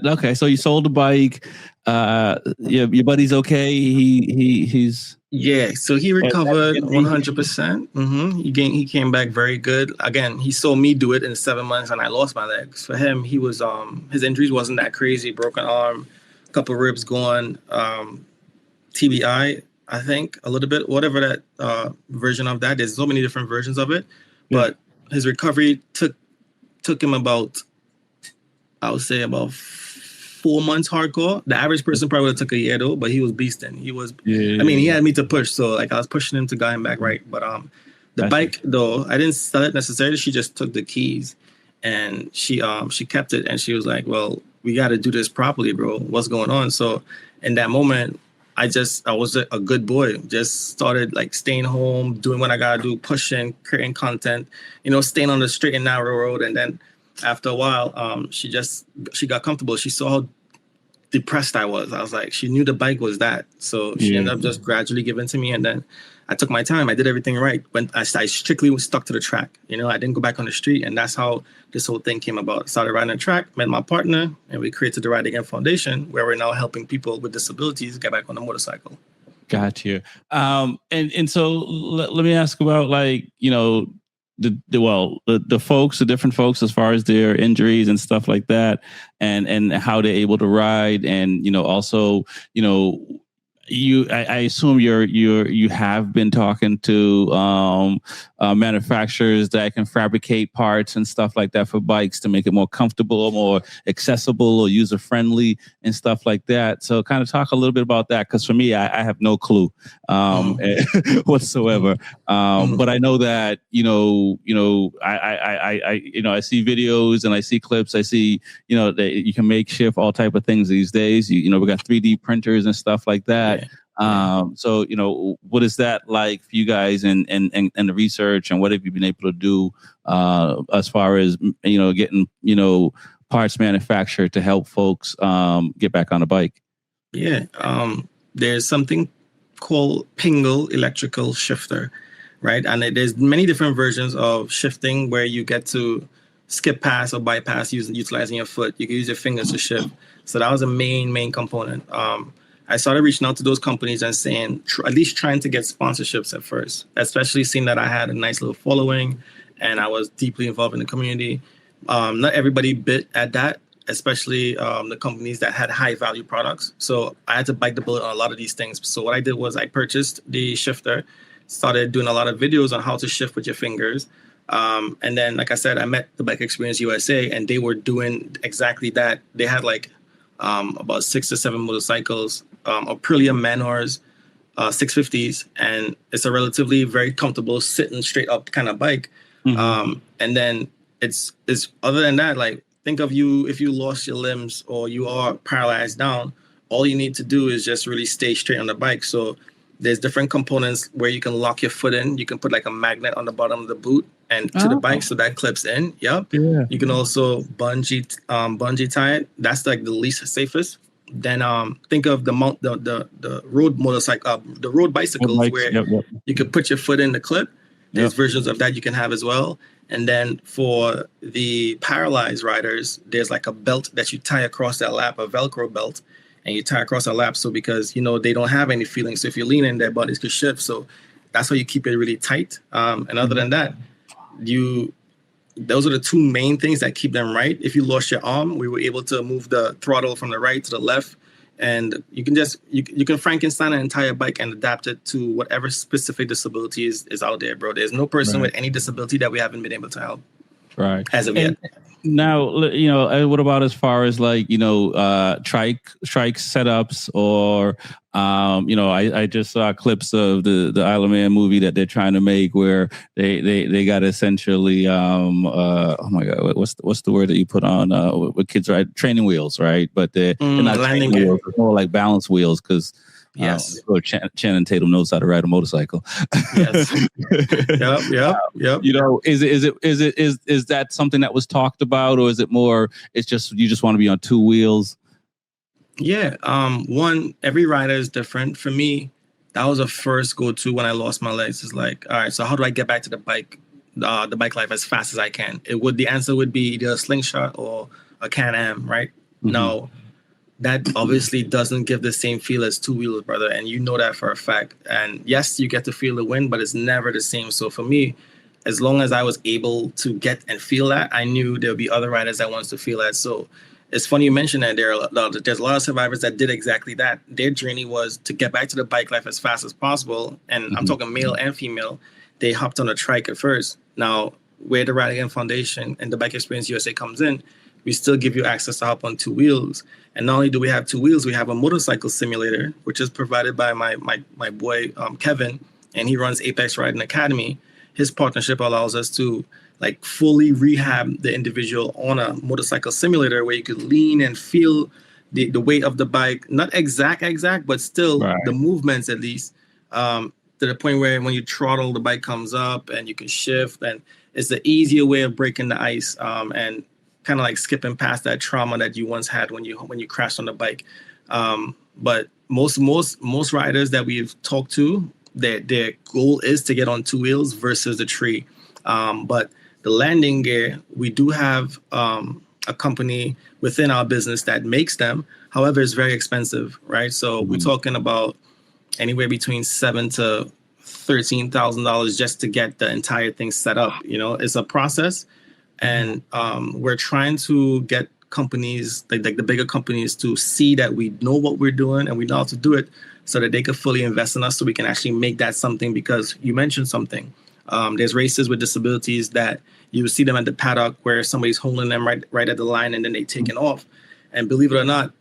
okay. So you sold the bike. Your buddy's okay. He's So he recovered 100%. He came back very good. Again, he saw me do it in 7 months, and I lost my legs. For him, he was his injuries wasn't that crazy. Broken arm, couple ribs gone, TBI, I think a little bit. Whatever that version of that. There's so many different versions of it, but his recovery took him about, I would say, about 4 months hardcore. The average person probably would have took a year though, but he was beasting. He was, I mean, he had me to push. So like I was pushing him to get him back right. But the bike though, I didn't sell it necessarily. She just took the keys and she kept it. And she was like, well, we got to do this properly, bro. What's going on? So in that moment, I was a good boy. Just started like staying home, doing what I got to do, pushing, creating content, staying on the straight and narrow road. And then after a while, she got comfortable. She saw how depressed I was. I was like, she knew the bike was that. So she ended up just gradually giving to me. And then I took my time. I did everything right. When I strictly was stuck to the track. I didn't go back on the street. And that's how this whole thing came about. Started riding the track, met my partner, and we created the Ride Again Foundation, where we're now helping people with disabilities get back on the motorcycle. Got you. And so let me ask about the folks, the different folks, as far as their injuries and stuff like that, and how they're able to ride, and also I assume you have been talking to manufacturers that can fabricate parts and stuff like that for bikes to make it more comfortable, more accessible, or user friendly and stuff like that. So kind of talk a little bit about that, because for me, I have no clue whatsoever. But I know that I see videos and I see clips. I see that you can make shift all type of things these days. We got 3D printers and stuff like that. So what is that like for you guys and the research, and what have you been able to do as far as getting parts manufactured to help folks get back on a bike? There's something called Pingle electrical shifter. right? And there's many different versions of shifting where you get to skip pass or bypass utilizing your foot. You can use your fingers to shift. So that was a main component. I started reaching out to those companies and saying, at least trying to get sponsorships at first, especially seeing that I had a nice little following and I was deeply involved in the community. Not everybody bit at that, especially the companies that had high value products. So I had to bite the bullet on a lot of these things. So what I did was I purchased the shifter, started doing a lot of videos on how to shift with your fingers. And then, like I said, I met the Bike Experience USA and they were doing exactly that. They had like about 6 to 7 motorcycles, Aprilia Manors, 650s, and it's a relatively very comfortable sitting straight up kind of bike. And then it's other than that, like think of you if you lost your limbs or you are paralyzed down, all you need to do is just really stay straight on the bike. So there's different components where you can lock your foot in. You can put like a magnet on the bottom of the boot and to the bike, so that clips in. Yep. Yeah. You can also bungee tie it. That's like the least safest. Then think of the road motorcycle, the road bicycles where you can put your foot in the clip. There's versions of that you can have as well. And then for the paralyzed riders, there's like a belt that you tie across that lap, a Velcro belt, and you tie across a lap. So because, they don't have any feeling. So if you lean in, their bodies could shift. So that's why you keep it really tight. And other than that, those are the two main things that keep them right. If you lost your arm, we were able to move the throttle from the right to the left. And you can just, you can Frankenstein an entire bike and adapt it to whatever specific disability is out there, bro. There's no person with any disability that we haven't been able to help. Right. As of yet. Now, what about as far as like, trike setups or, I just saw clips of the Isle of Man movie that they're trying to make where they got essentially, oh my God, what's the word that you put on with kids, right? Training wheels, right? But they're not training wheels, they're more like balance wheels because yes, Channing Tatum knows how to ride a motorcycle. Yes. Yep. Is that something that was talked about, or is it more? It's just you just want to be on two wheels. Yeah. Every rider is different. For me, that was a first go-to when I lost my legs. It's like, all right, so how do I get back to the bike life as fast as I can? The answer would be either a slingshot or a Can-Am, right? Mm-hmm. Now, that obviously doesn't give the same feel as two wheels, brother. And you know that for a fact. And yes, you get to feel the wind, but it's never the same. So for me, as long as I was able to get and feel that, I knew there'll be other riders that wants to feel that. So it's funny you mentioned that there's a lot of survivors that did exactly that. Their journey was to get back to the bike life as fast as possible. And I'm talking male and female. They hopped on a trike at first. Now, where the Ride Again Foundation and the Bike Experience USA comes in, we still give you access to hop on two wheels. And not only do we have two wheels, we have a motorcycle simulator, which is provided by my boy, Kevin, and he runs Apex Riding Academy. His partnership allows us to like fully rehab the individual on a motorcycle simulator where you could lean and feel the weight of the bike, not exact, but still the movements at least, to the point where when you throttle, the bike comes up and you can shift. And it's the easier way of breaking the ice and kind of like skipping past that trauma that you once had when you crashed on the bike. But most riders that we've talked to, their goal is to get on two wheels versus the tree. But the landing gear, we do have a company within our business that makes them. However, it's very expensive, right? So we're talking about anywhere between $7,000 to $13,000 just to get the entire thing set up. It's a process. And we're trying to get companies, like the bigger companies, to see that we know what we're doing and we know how to do it so that they could fully invest in us so we can actually make that something. Because you mentioned something. There's racers with disabilities that you see them at the paddock where somebody's holding them right at the line and then they taken off. And believe it or not,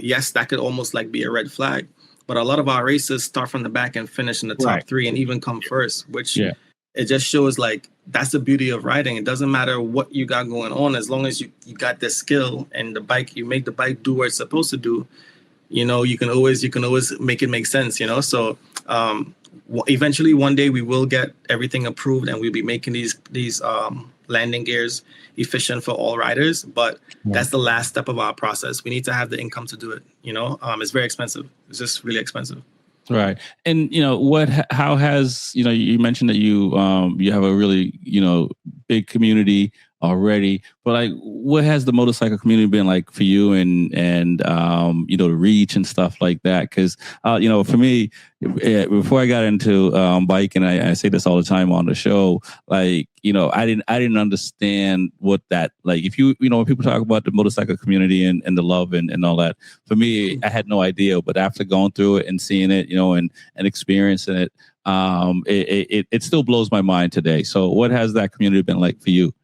yes, that could almost like be a red flag. But a lot of our racers start from the back and finish in the top three and even come first, which it just shows like that's the beauty of riding. It doesn't matter what you got going on, as long as you got the skill and the bike, you make the bike do what it's supposed to do. You can always make it make sense. So eventually one day we will get everything approved and we'll be making these landing gears efficient for all riders. But that's the last step of our process. We need to have the income to do it. It's very expensive. It's just really expensive. Right. And how has, you mentioned that you have a really, big community already, but like what has the motorcycle community been like for you and the reach and stuff like that? Cuz for me, before I got into biking, I say this all the time on the show, like, I didn't understand what that, like, if when people talk about the motorcycle community and the love and all that, for me, I had no idea, but after going through it and seeing it, and experiencing it, it still blows my mind today. So what has that community been like for you?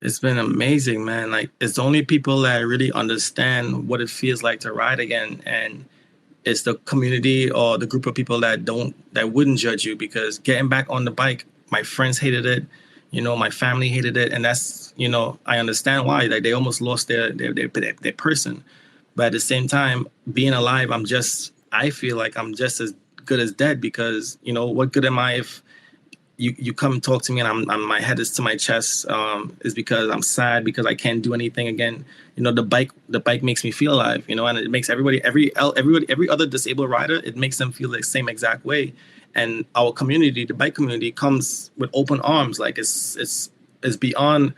It's been amazing, man. Like, it's only people that really understand what it feels like to ride again, and it's the community or the group of people that wouldn't judge you, because getting back on the bike, my friends hated it, my family hated it, and that's, I understand why. Like, they almost lost their person, but at the same time, being alive, I feel like I'm just as good as dead, because what good am I if you come talk to me and I'm my head is to my chest, is because I'm sad because I can't do anything again. The bike makes me feel alive, and it makes everybody, every other disabled rider, it makes them feel the same exact way. And our community, the bike community, comes with open arms. Like, it's beyond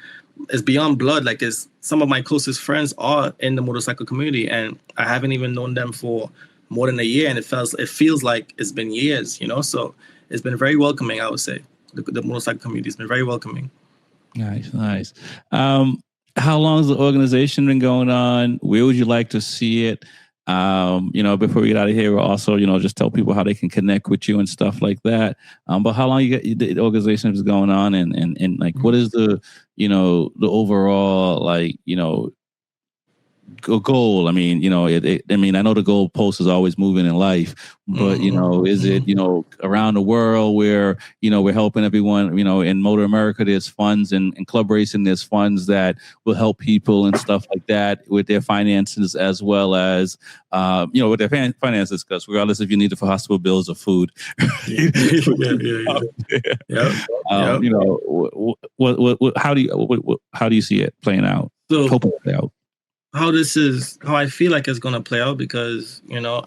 blood. Like, some of my closest friends are in the motorcycle community, and I haven't even known them for more than a year, and it feels like it's been years, so it's been very welcoming, I would say. The motorcycle community has been very welcoming. Nice. How long has the organization been going on? Where would you like to see it? Before we get out of here, we'll also, just tell people how they can connect with you and stuff like that. But how long the organization is going on, and like, what is the overall, like, goal? I mean, I know the goal post is always moving in life, but is it around the world where we're helping everyone? In Motor America, there's funds, and club racing, there's funds that will help people and stuff like that with their finances, as well as with their finances, because regardless if you need it for hospital bills or food. How do you see it playing out? So, how I feel like it's gonna play out, because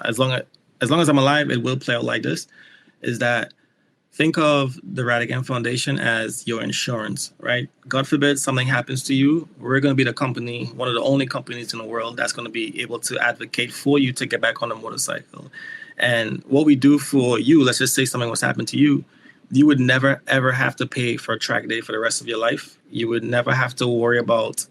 as long as I'm alive, it will play out like this. Is that, think of the Ride Again Foundation as your insurance, right? God forbid something happens to you, we're gonna be the company, one of the only companies in the world that's gonna be able to advocate for you to get back on a motorcycle. And what we do for you, let's just say something was happened to you, you would never ever have to pay for a track day for the rest of your life. You would never have to worry about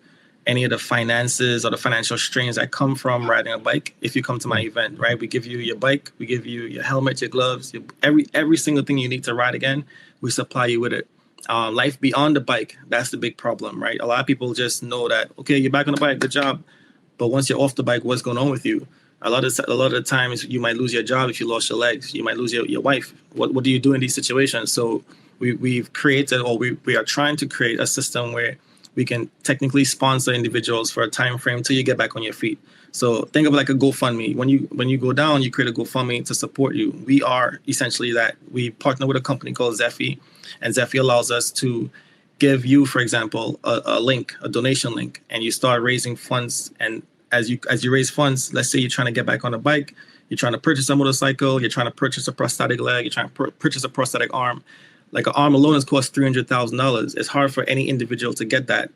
any of the finances or the financial strains that come from riding a bike. If you come to my event, right, we give you your bike, we give you your helmet, your gloves, every single thing you need to ride again, we supply you with it. Life beyond the bike, that's the big problem, right? A lot of people just know that, okay, you're back on the bike, good job. But once you're off the bike, what's going on with you? A lot of the times you might lose your job if you lost your legs. You might lose your wife. What do you do in these situations? So we've created, or we are trying to create a system where we can technically sponsor individuals for a time frame till you get back on your feet. So think of it like a GoFundMe. When you go down, you create a GoFundMe to support you. We are essentially that. We partner with a company called Zeffy, and Zeffy allows us to give you, for example, a link, a donation link, and you start raising funds. And as you raise funds, let's say you're trying to get back on a bike, you're trying to purchase a motorcycle, you're trying to purchase a prosthetic leg, you're trying to purchase a prosthetic arm. Like, an arm alone has cost $300,000. It's hard for any individual to get that.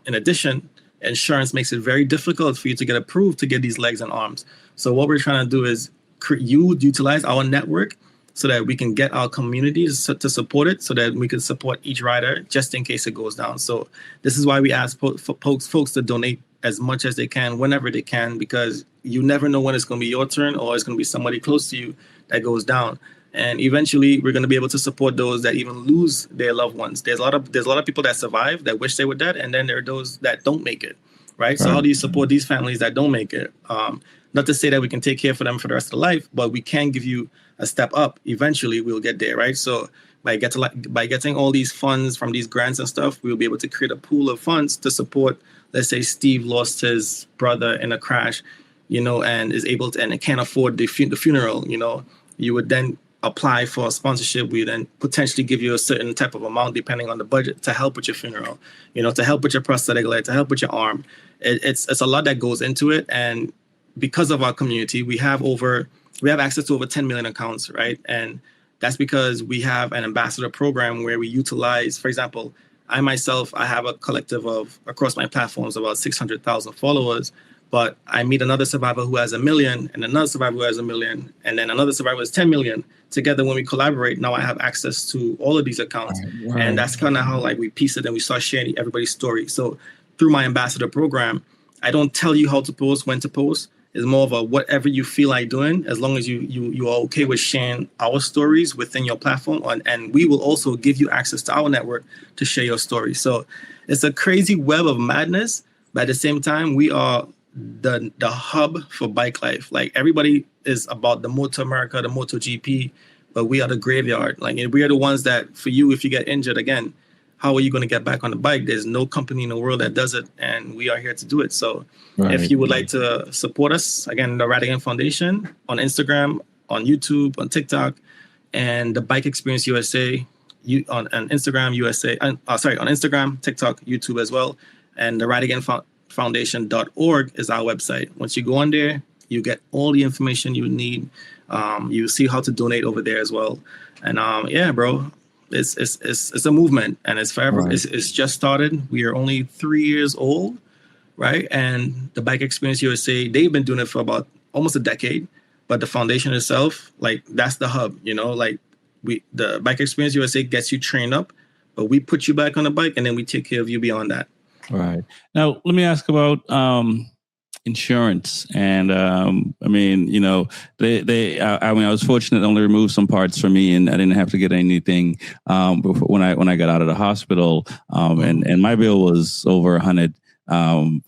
In addition, insurance makes it very difficult for you to get approved to get these legs and arms. So what we're trying to do is utilize our network so that we can get our communities to support it, so that we can support each rider just in case it goes down. So this is why we ask folks to donate as much as they can, whenever they can, because you never know when it's going to be your turn or it's going to be somebody close to you that goes down. And eventually, we're going to be able to support those that even lose their loved ones. There's a lot of people that survive, that wish they were dead, and then there are those that don't make it, right? So how do you support these families that don't make it? Not to say that we can take care for them for the rest of the life, but we can give you a step up. Eventually, we'll get there, right? So by getting all these funds from these grants and stuff, we'll be able to create a pool of funds to support. Let's say Steve lost his brother in a crash, and is able to, and can't afford the funeral. You would then apply for a sponsorship. We then potentially give you a certain type of amount depending on the budget to help with your funeral, to help with your prosthetic leg, to help with your arm. It's a lot that goes into it. And because of our community, we have over we have access to over 10 million accounts, right? And that's because we have an ambassador program where we utilize, for example, I myself, I have a collective of across my platforms about 600,000 followers, but I meet another survivor who has 1 million and another survivor who has 1 million and then another survivor has 10 million. Together, when we collaborate, now I have access to all of these accounts. Right. And that's kind of how like we piece it and we start sharing everybody's story. So through my ambassador program, I don't tell you how to post, when to post. It's more of a whatever you feel like doing, as long as you are okay with sharing our stories within your platform, and we will also give you access to our network to share your story. So it's a crazy web of madness, but at the same time, we are the hub for bike life. Like everybody is about the Moto America, the Moto GP, but we are the graveyard. Like we are the ones that, for you, if you get injured again, how are you going to get back on the bike? There's no company in the world that does it, and we are here to do it. So if you would like to support us, again, the Radigan Foundation on Instagram, on YouTube, on TikTok, and the Bike Experience USA on Instagram, on Instagram, TikTok, YouTube as well. And the Radigan Foundation.org is our website. Once you go on there, you get all the information you need. You see how to donate over there as well. And yeah, bro. It's a movement, and it's forever. Right. It's just started. We are only 3 years old, right? And the Bike Experience USA, they've been doing it for about almost a decade. But the foundation itself, like that's the hub, like the Bike Experience USA gets you trained up, but we put you back on the bike, and then we take care of you beyond that. Right. Now, let me ask about insurance. And I mean, I was fortunate to only remove some parts for me, and I didn't have to get anything before, when I got out of the hospital. And my bill was over $100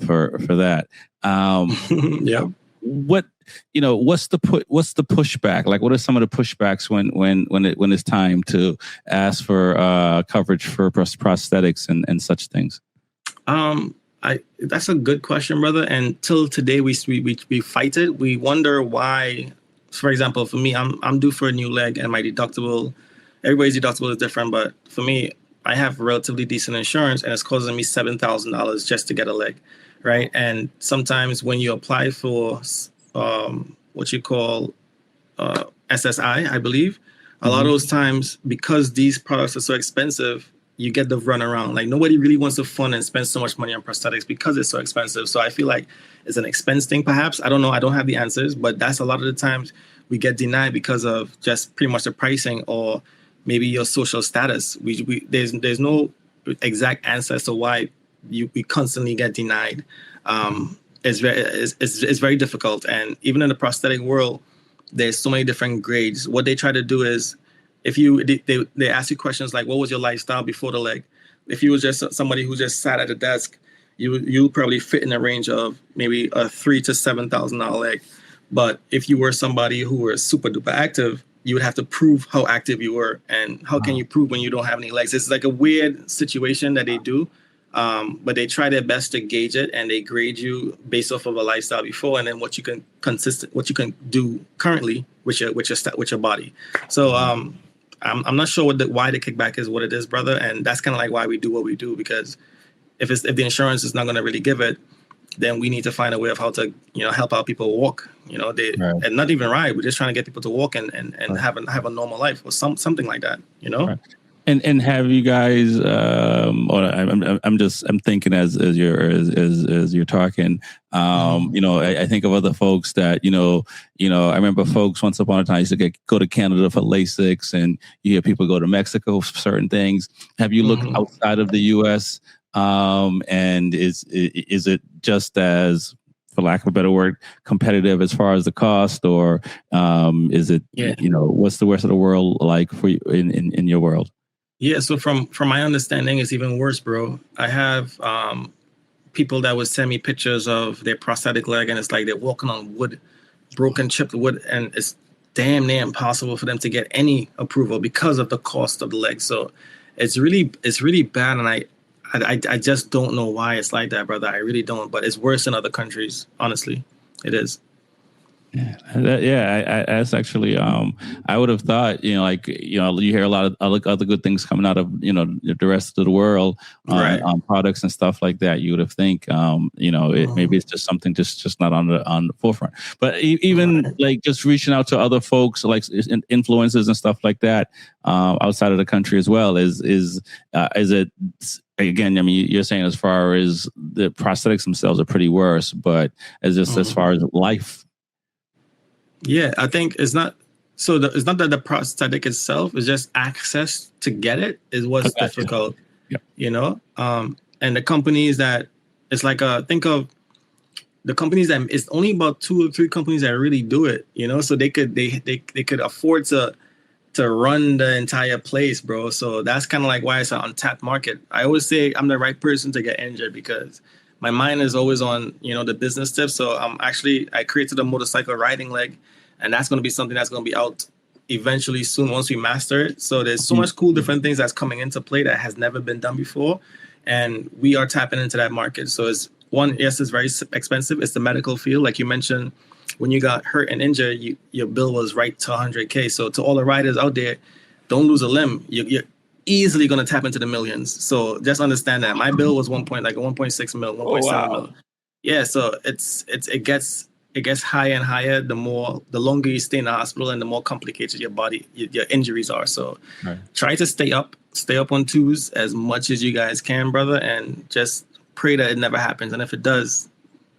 for that. Yeah. What's the pushback? Like, what are some of the pushbacks when it's time to ask for coverage for prosthetics and such things? That's a good question, brother. And till today, we fight it. We wonder why. For example, for me, I'm due for a new leg, and my deductible. Everybody's deductible is different, but for me, I have relatively decent insurance, and it's causing me $7,000 just to get a leg, right? And sometimes when you apply for what you call SSI, I believe, a lot of those times, because these products are so expensive, you get the runaround. Like nobody really wants to fund and spend so much money on prosthetics because it's so expensive. So I feel like it's an expense thing, perhaps. I don't know. I don't have the answers, but that's a lot of the times we get denied because of just pretty much the pricing or maybe your social status. There's no exact answer as to why we constantly get denied. It's very difficult. And even in the prosthetic world, there's so many different grades. What they try to do is, if they ask you questions like, what was your lifestyle before the leg? If you were just somebody who just sat at a desk, you probably fit in the range of maybe a $3,000 to $7,000 leg. But if you were somebody who was super duper active, you would have to prove how active you were. And how can you prove when you don't have any legs? It's like a weird situation that they do. But they try their best to gauge it, and they grade you based off of a lifestyle before, and then what you can do currently with your body. So I'm not sure why the kickback is what it is, brother, and that's kind of like why we do what we do, because if the insurance is not going to really give it, then we need to find a way of how to help out people walk. Right. And not even ride. We're just trying to get people to walk and right. have a normal life or something like that. Right. And have you guys? Or I'm thinking as you're talking. I think of other folks that I remember folks once upon a time used to go to Canada for LASIK, and you hear people go to Mexico for certain things. Have you looked outside of the U.S.? And is it just as, for lack of a better word, competitive as far as the cost, or is it? Yeah. What's the rest of the world like for you in your world? Yeah, so from my understanding, it's even worse, bro. I have people that would send me pictures of their prosthetic leg, and it's like they're walking on wood, broken, chipped wood, and it's damn near impossible for them to get any approval because of the cost of the leg. So it's really bad, and I just don't know why it's like that, brother. I really don't, but it's worse in other countries. Honestly, it is. That's actually. I would have thought, like, you hear a lot of other good things coming out of, the rest of the world Right. on products and stuff like that. You would have think, maybe it's just something just not on the forefront. But even Right. like just reaching out to other folks, like influencers and stuff like that, outside of the country as well. Is it? Again, I mean, you're saying as far as the prosthetics themselves are pretty worse, but as far as life. Yeah, I think it's not. So it's not that the prosthetic itself is just access to get it is what's difficult. Yep. And the companies that it's like think of the companies that it's only about 2 or 3 companies that really do it. So they could afford to run the entire place, bro. So that's kind of like why it's an untapped market. I always say I'm the right person to get injured because my mind is always on, the business tips. So I created a motorcycle riding leg, and that's going to be something that's going to be out eventually soon once we master it. So there's so much cool different things that's coming into play that has never been done before. And we are tapping into that market. So it's very expensive. It's the medical field. Like you mentioned, when you got hurt and injured, your bill was right to 100K. So to all the riders out there, don't lose a limb. You're easily going to tap into the millions. So just understand that my bill was 1.6 mil, 1.7 mil. Yeah. So it gets higher and higher the longer you stay in the hospital and the more complicated your injuries are. So Try to stay up on twos as much as you guys can, brother, and just pray that it never happens. And if it does,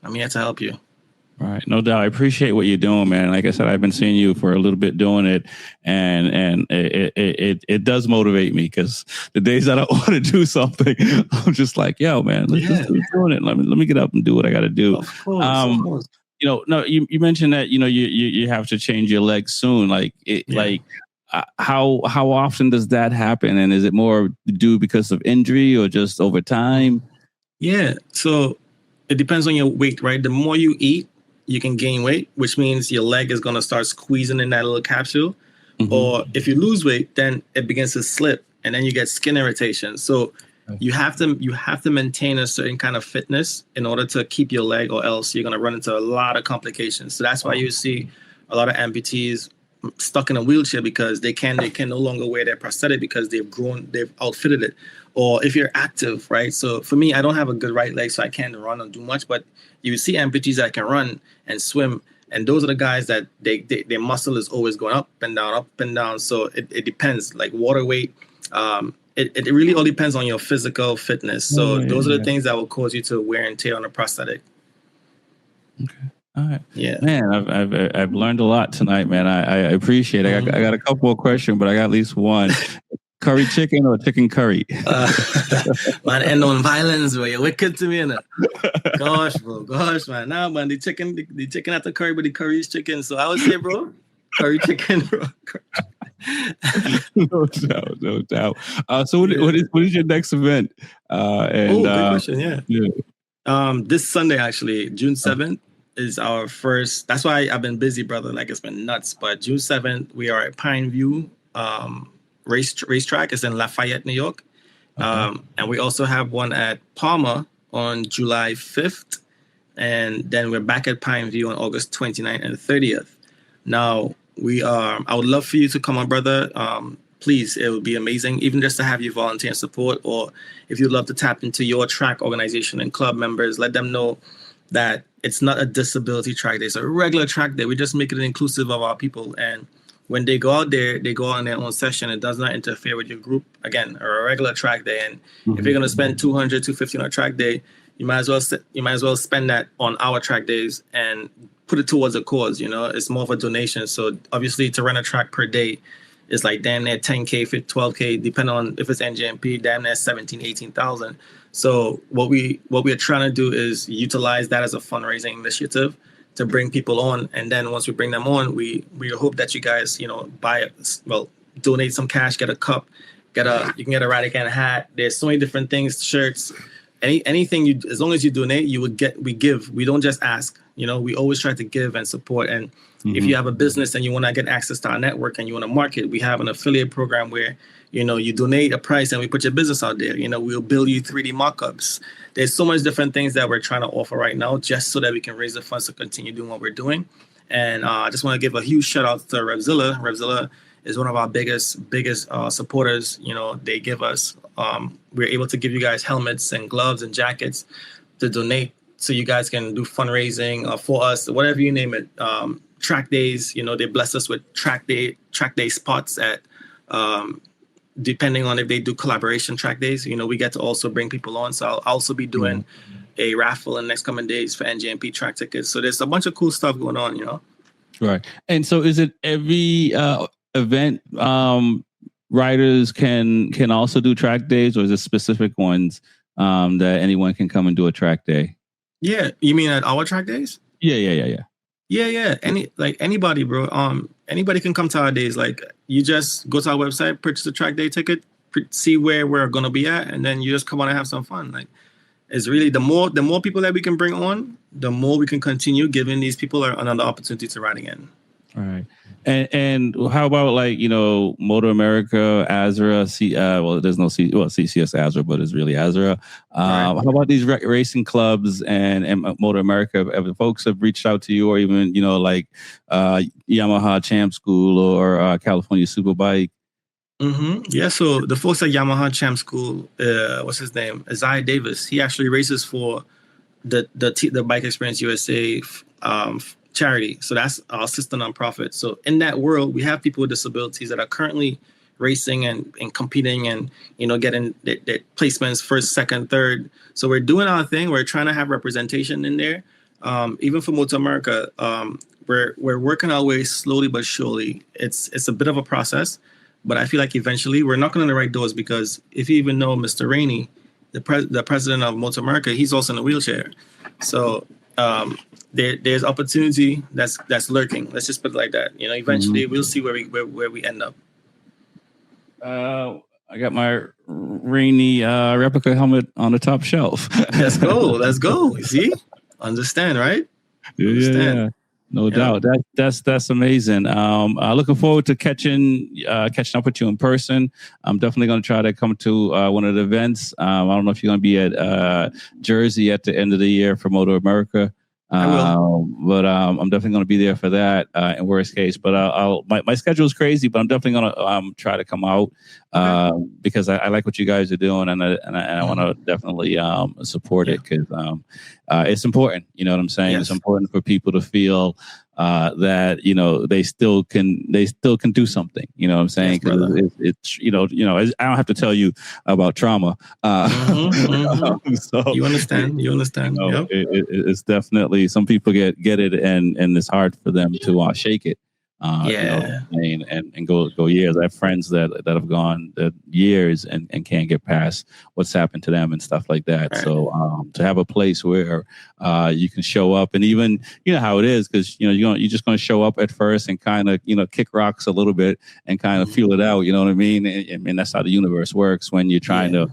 I'm here to help you. Right, no doubt. I appreciate what you're doing, man. Like I said, I've been seeing you for a little bit doing it, and it does motivate me because the days that I want to do something, I'm just like, yo, man, let's just keep doing it. Let me get up and do what I got to do. Of course. No, you mentioned that you have to change your legs soon. Like how often does that happen, and is it more due because of injury or just over time? Yeah, so it depends on your weight, right? The more you eat, you can gain weight, which means your leg is going to start squeezing in that little capsule. Mm-hmm. Or if you lose weight, then it begins to slip and then you get skin irritation. So you have to maintain a certain kind of fitness in order to keep your leg, or else you're going to run into a lot of complications. So that's why you see a lot of amputees stuck in a wheelchair because they can no longer wear their prosthetic because they've outfitted it. Or if you're active, right? So for me, I don't have a good right leg, so I can't run or do much. But you see amputees that can run and swim, and those are the guys that their muscle is always going up and down. So it depends, like water weight. It really all depends on your physical fitness. So those are the things that will cause you to wear and tear on a prosthetic. Okay. All right. Yeah. Man, I've learned a lot tonight, man. I appreciate it. I got a couple more questions, but I got at least one. Curry chicken or chicken curry? Man, end on violence, bro. You're wicked to me, innit? Gosh, bro. Gosh, man. Nah, man, the chicken at the curry, but the curry is chicken. So I would say, bro, curry chicken, bro. No doubt. So what is your next event? Good question. Yeah. This Sunday, actually, June 7th. Is our first. That's why I've been busy, brother. Like it's been nuts. But June 7th, we are at Pine View racetrack. It's in Lafayette, New York. And we also have one at Palmer on July 5th. And then we're back at Pine View on August 29th and 30th. Now I would love for you to come on, brother. Please, it would be amazing, even just to have you volunteer and support, or if you'd love to tap into your track organization and club members, let them know that it's not a disability track day. It's a regular track day. We just make it inclusive of our people. And when they go out there, they go on their own session. It does not interfere with your group. Again, a regular track day. And if you're going to spend $200, $250 on a track day, you might as well spend that on our track days and put it towards a cause. It's more of a donation. So obviously to run a track per day is like damn near 10K, 12K, depending on if it's NJMP, damn near 17, 18,000. So what we're trying to do is utilize that as a fundraising initiative to bring people on, and then once we bring them on, we hope that you guys donate some cash, get a cup, you can get a Radican hat. There's so many different things, shirts, anything as long as you donate, we give. We don't just ask. We always try to give and support. And if you have a business and you want to get access to our network and you want to market, we have an affiliate program where you donate a price and we put your business out there. We'll build you 3D mock-ups. There's so much different things that we're trying to offer right now just so that we can raise the funds to continue doing what we're doing. And I just want to give a huge shout out to Revzilla. Revzilla is one of our biggest supporters. You know, they give us, we're able to give you guys helmets and gloves and jackets to donate so you guys can do fundraising for us, whatever you name it. Track days, you know, they bless us with track day spots at, depending on if they do collaboration track days, you know, we get to also bring people on. So I'll also be doing a raffle in the next coming days for NJMP track tickets. So there's a bunch of cool stuff going on, you know. Right. And so is it every event riders can also do track days, or is it specific ones that anyone can come and do a track day? Yeah. You mean at our track days? Yeah. Anybody, bro. Anybody can come to our days. Like, you just go to our website, purchase a track day ticket, see where we're gonna be at, and then you just come on and have some fun. Like, it's really the more people that we can bring on, the more we can continue giving these people another opportunity to ride again. All right. And how about, like, you know, Motor America, Azra, there's no CCS Azra, but it's really Azra. How about these racing clubs and Motor America? If folks have reached out to you, or even, you know, like Yamaha Champ School or California Superbike? Yeah, so the folks at Yamaha Champ School, what's his name? Isaiah Davis. He actually races for the Bike Experience USA charity. So that's our sister nonprofit. So in that world, we have people with disabilities that are currently racing and competing and, you know, getting their placements first, second, third. So we're doing our thing. We're trying to have representation in there. Even for Motor America, we're working our way slowly but surely. It's a bit of a process, but I feel like eventually we're knocking on the right doors, because if you even know Mr. Rainey, the president of Motor America, he's also in a wheelchair. So there's opportunity that's lurking. Let's just put it like that. You know, eventually we'll see where we end up. I got my Rainy replica helmet on the top shelf. Let's go. You see? Understand, right? Understand. Yeah. No doubt. That's amazing. Looking forward to catching up with you in person. I'm definitely going to try to come to one of the events. I don't know if you're going to be at Jersey at the end of the year for Motor America. I will. But I'm definitely going to be there for that in worst case. But my schedule is crazy, but I'm definitely going to try to come out because I like what you guys are doing, and I want to definitely support it, because it's important. You know what I'm saying? Yes. It's important for people to feel that, you know, they still can do something. You know what I'm saying? Because it's you know I don't have to tell you about trauma. So you understand. You know, it's definitely, some people get it, and it's hard for them to shake it. You know, and go years. I have friends that have gone years and can't get past what's happened to them and stuff like that. Right. So to have a place where you can show up, and even, you know how it is, because you know you're just going to show up at first and kind of, you know, kick rocks a little bit and kind of feel it out. You know what I mean? And that's how the universe works when you're trying to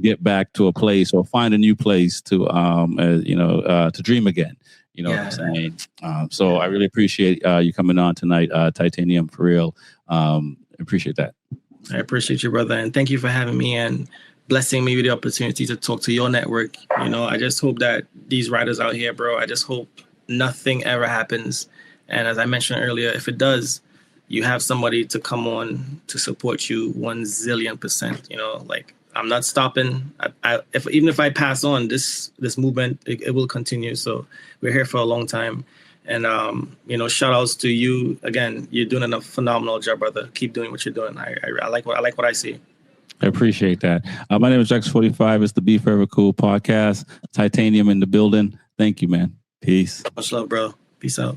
get back to a place or find a new place to to dream again. You know what I'm saying? So I really appreciate you coming on tonight, Titanium, for real. Appreciate that. I appreciate you, brother. And thank you for having me and blessing me with the opportunity to talk to your network. You know, I just hope that these riders out here, bro, I just hope nothing ever happens. And as I mentioned earlier, if it does, you have somebody to come on to support you 1 zillion%. You know, like, I'm not stopping. Even if I pass on, this movement, it will continue. So we're here for a long time. And, you know, shout outs to you. Again, you're doing a phenomenal job, brother. Keep doing what you're doing. I like what I see. I appreciate that. My name is Rex45. It's the Be Forever Cool podcast. Titanium in the building. Thank you, man. Peace. Much love, bro. Peace out.